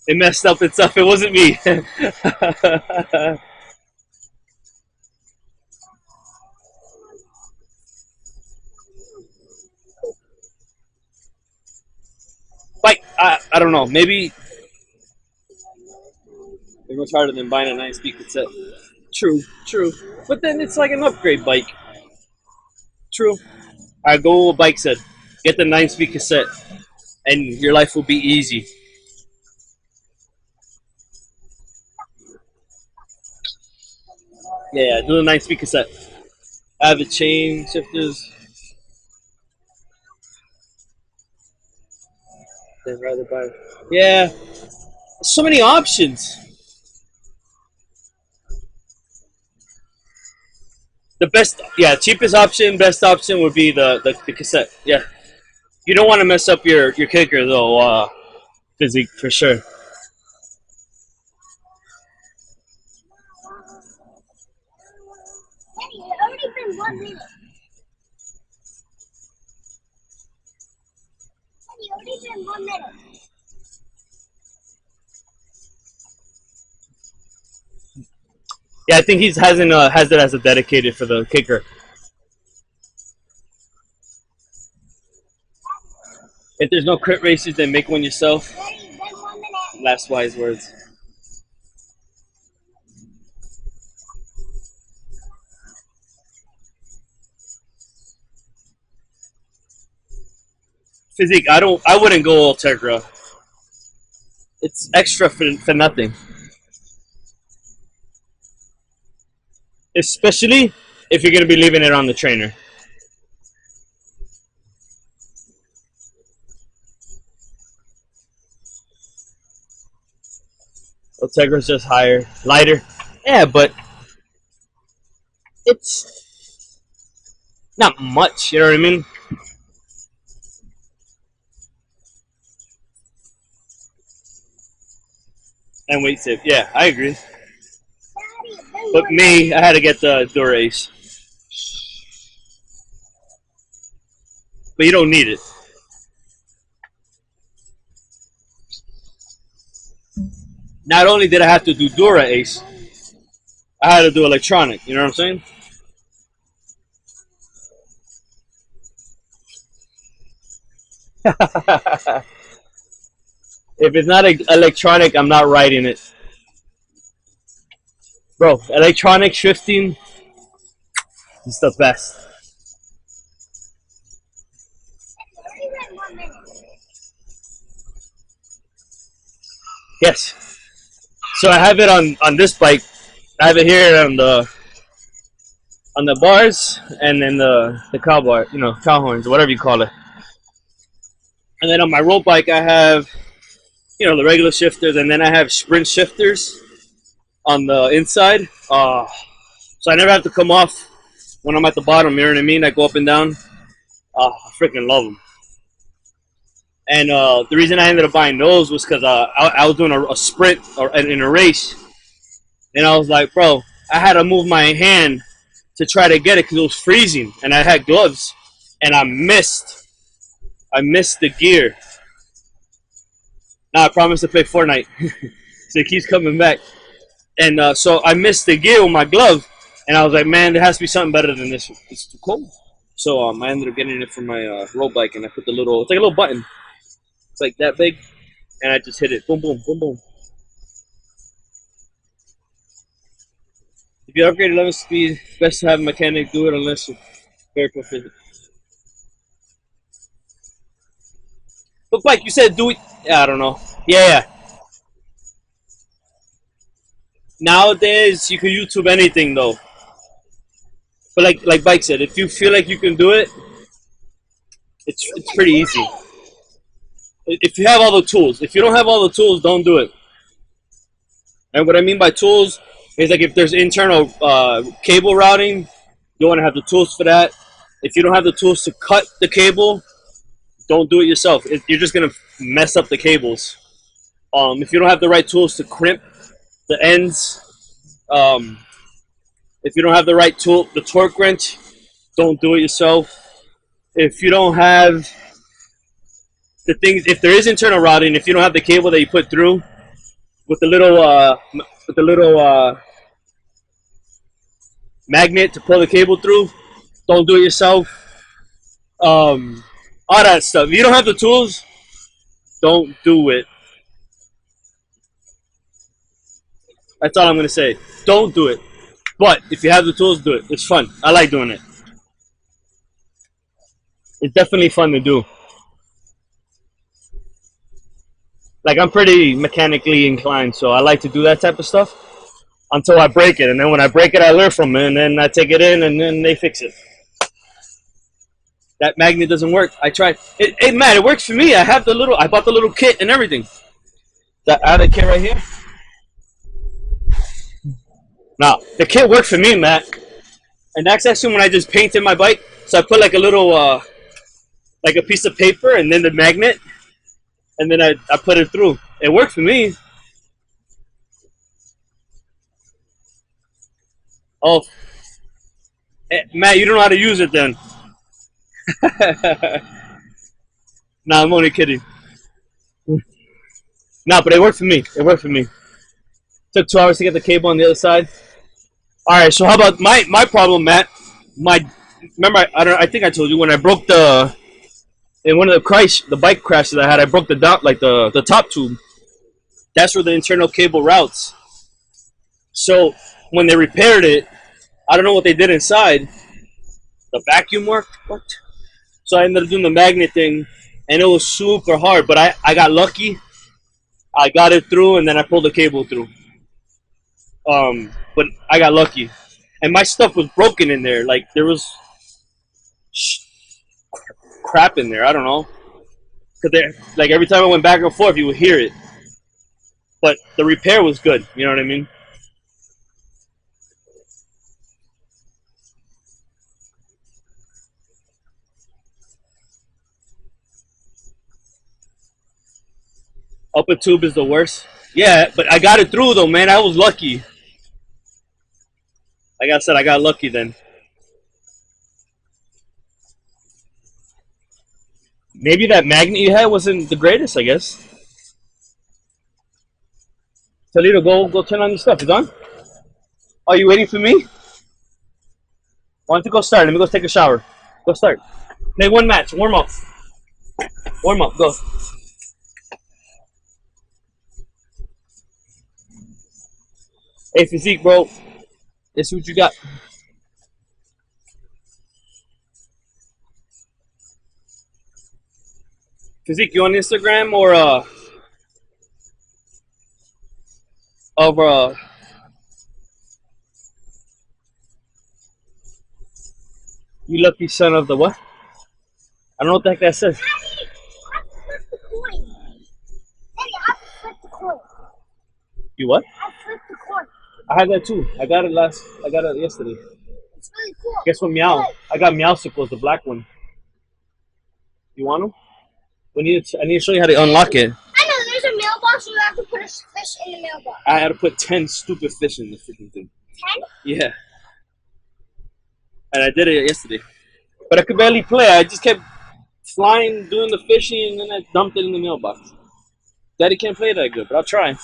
it messed up itself. It wasn't me. Like, I don't know. Maybe they're much harder than buying a 9-speed cassette. True, true. But then it's like an upgrade bike. True. I go with what Bike said. Get the 9-speed cassette. And your life will be easy. Yeah, do the 9-speed cassette. I have the chain shifters. Then rather buy. Yeah, so many options. The best, yeah, cheapest option, best option would be the cassette. Yeah, you don't want to mess up your kicker though, Physique for sure. Daddy, it's already been 1 minute. Daddy, it's already been 1 minute. Yeah, I think he has it as a dedicated for the kicker. If there's no crit races, then make one yourself. Daddy, it's been 1 minute. Last wise words. Physique, I wouldn't go Ultegra. It's extra for nothing. Especially if you're gonna be leaving it on the trainer. Ultegra's just higher, lighter. Yeah, but it's not much, you know what I mean? And weight save. Yeah, I agree. Daddy, it's been But 1 me, I had to get the Dura Ace. But you don't need it. Not only did I have to do Dura Ace, I had to do electronic. You know what I'm saying? If it's not electronic, I'm not riding it. Bro, electronic shifting is the best. It's already been 1 minute. Yes. So I have it on this bike. I have it here on the bars and then the cow bar, cow horns, whatever you call it. And then on my road bike, I have, the regular shifters, and then I have sprint shifters on the inside. So I never have to come off when I'm at the bottom, you know what I mean? I go up and down. I freaking love them. And the reason I ended up buying those was because I was doing a sprint in a race. And I was like, bro, I had to move my hand to try to get it because it was freezing. And I had gloves. And I missed the gear. Now I promised to play Fortnite. So it keeps coming back. And so I missed the gear with my glove. And I was like, man, there has to be something better than this. It's too cold. So I ended up getting it for my road bike. And I put it's like a little button. It's like that big. And I just hit it. Boom, boom, boom, boom. If you upgrade 11 speed, best to have a mechanic do it unless you're very proficient. But Mike, you said do it. Yeah, I don't know. Yeah. Nowadays, you can YouTube anything though. But like Bike said, if you feel like you can do it, it's pretty easy. If you have all the tools. If you don't have all the tools, don't do it. And what I mean by tools is like if there's internal cable routing, you want to have the tools for that. If you don't have the tools to cut the cable, don't do it yourself. You're just gonna mess up the cables. If you don't have the right tools to crimp the ends, if you don't have the right tool, the torque wrench, don't do it yourself. If you don't have the things, if there is internal routing, if you don't have the cable that you put through with the little magnet to pull the cable through, don't do it yourself. All that stuff. If you don't have the tools, don't do it. That's all I'm gonna say. Don't do it. But if you have the tools, do it. It's fun. I like doing it. It's definitely fun to do. Like, I'm pretty mechanically inclined, so I like to do that type of stuff until I break it. And then when I break it, I learn from it, and then I take it in, and then they fix it. That magnet doesn't work. I tried. Hey, Matt, it works for me. I bought the little kit and everything. I have the kit right here. No, the kit worked for me, Matt. And that's actually when I just painted my bike. So I put like a little, like a piece of paper and then the magnet. And then I put it through. It worked for me. Oh, hey, Matt, you don't know how to use it then. Nah, I'm only kidding. Nah, but it worked for me. It worked for me. Took 2 hours to get the cable on the other side. All right, so how about my problem, Matt? Remember, I think I told you when I broke in one of the bike crashes I had, I broke the top tube. That's where the internal cable routes. So when they repaired it, I don't know what they did inside. The vacuum worked. What? So I ended up doing the magnet thing, and it was super hard. But I got lucky. I got it through, and then I pulled the cable through. But I got lucky, and my stuff was broken in there. Like there was crap in there. I don't know, because like every time I went back and forth, you would hear it. But the repair was good. You know what I mean? Upper tube is the worst. Yeah, but I got it through though, man. I was lucky. Like I said, I got lucky then. Maybe that magnet you had wasn't the greatest, I guess. Toledo, go turn on your stuff. You done? Are you waiting for me? Why don't you go start? Let me go take a shower. Go start. Play one match. Warm up. Warm up. Go. Hey, Physique, bro. Let's see what you got. Physique, you on Instagram or you lucky son of the what? I don't know what the heck that says. You what? I flipped the coin. I had that too. I got it yesterday. It's really cool. Guess what, Meow? I got Meowsicles, the black one. You want them? I need to show you how to unlock it. I know, there's a mailbox, you have to put a fish in the mailbox. I had to put 10 stupid fish in the freaking thing. 10? Yeah. And I did it yesterday. But I could barely play. I just kept flying, doing the fishing, and then I dumped it in the mailbox. Daddy can't play that good, but I'll try.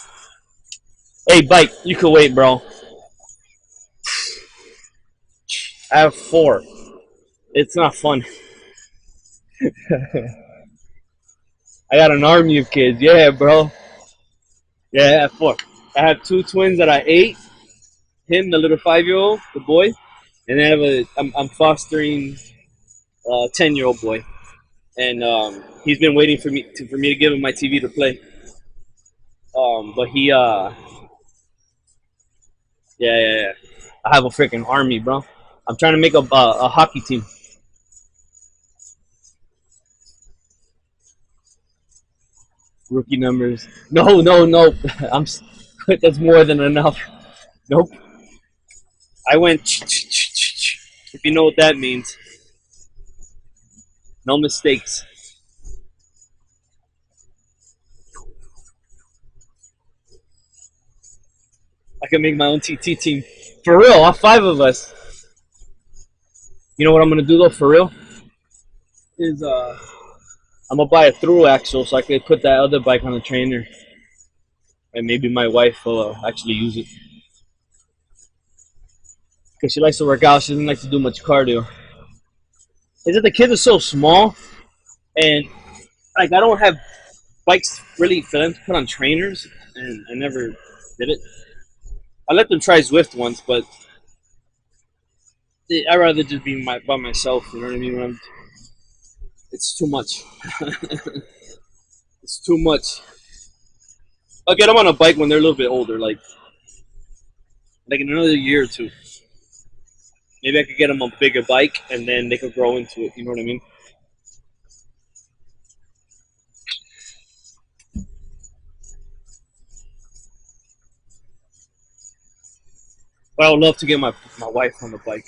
Hey, Bike, you could wait, bro. I have 4. It's not fun. I got an army of kids. Yeah, bro. Yeah, I have 4. I have 2 twins that I ate. Him, the little 5-year-old, the boy. And then I'm fostering a 10-year-old boy. And he's been waiting for me to give him my TV to play. But Yeah, yeah, yeah. I have a freaking army, bro. I'm trying to make a hockey team. Rookie numbers. No, no, no. I'm. That's more than enough. Nope. I went. If you know what that means. No mistakes. I can make my own TT team. For real, all five of us. You know what I'm gonna do though, for real? Is I'm gonna buy a through axle so I could put that other bike on the trainer, and maybe my wife will actually use it because she likes to work out. She doesn't like to do much cardio. Is that the kids are so small, and like I don't have bikes really for them to put on trainers, and I never did it. I let them try Zwift once, but I'd rather just be by myself. You know what I mean? It's too much. It's too much. I'll get them on a bike when they're a little bit older, like in another year or two. Maybe I could get them a bigger bike, and then they could grow into it. You know what I mean? But I would love to get my wife on the bike.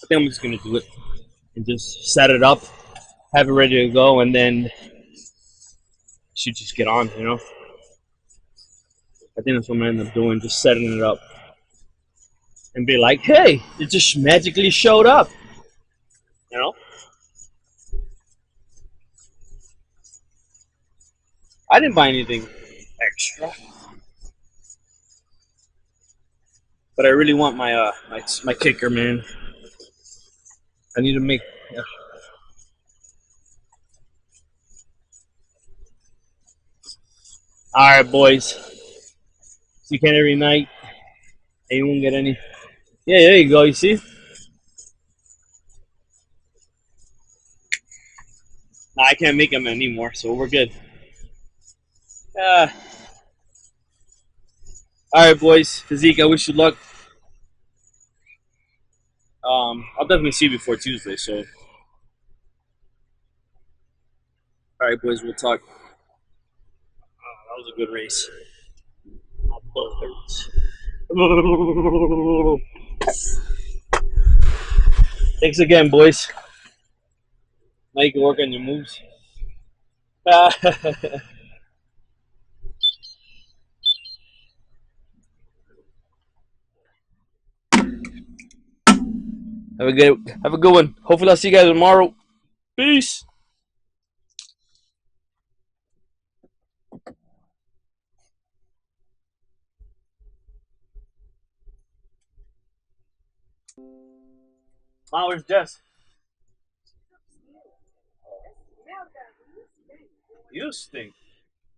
I think I'm just gonna do it and just set it up, have it ready to go, and then she just get on. You know? I think that's what I'm gonna end up doing, just setting it up and be like, "Hey, it just magically showed up." You know? I didn't buy anything extra, but I really want my kicker, man. I need to make. Yeah. All right, boys. So you can every night, and you won't get any. Yeah, there you go. You see? Nah, I can't make them anymore, so we're good. Uh, all right, boys. Physique, I wish you luck. I'll definitely see you before Tuesday. So, all right, boys. We'll talk. That was a good race. My butt hurts. Thanks again, boys. Now you can work on your moves. Have a good one. Hopefully I'll see you guys tomorrow. Peace. Oh, where's Jess? You stink.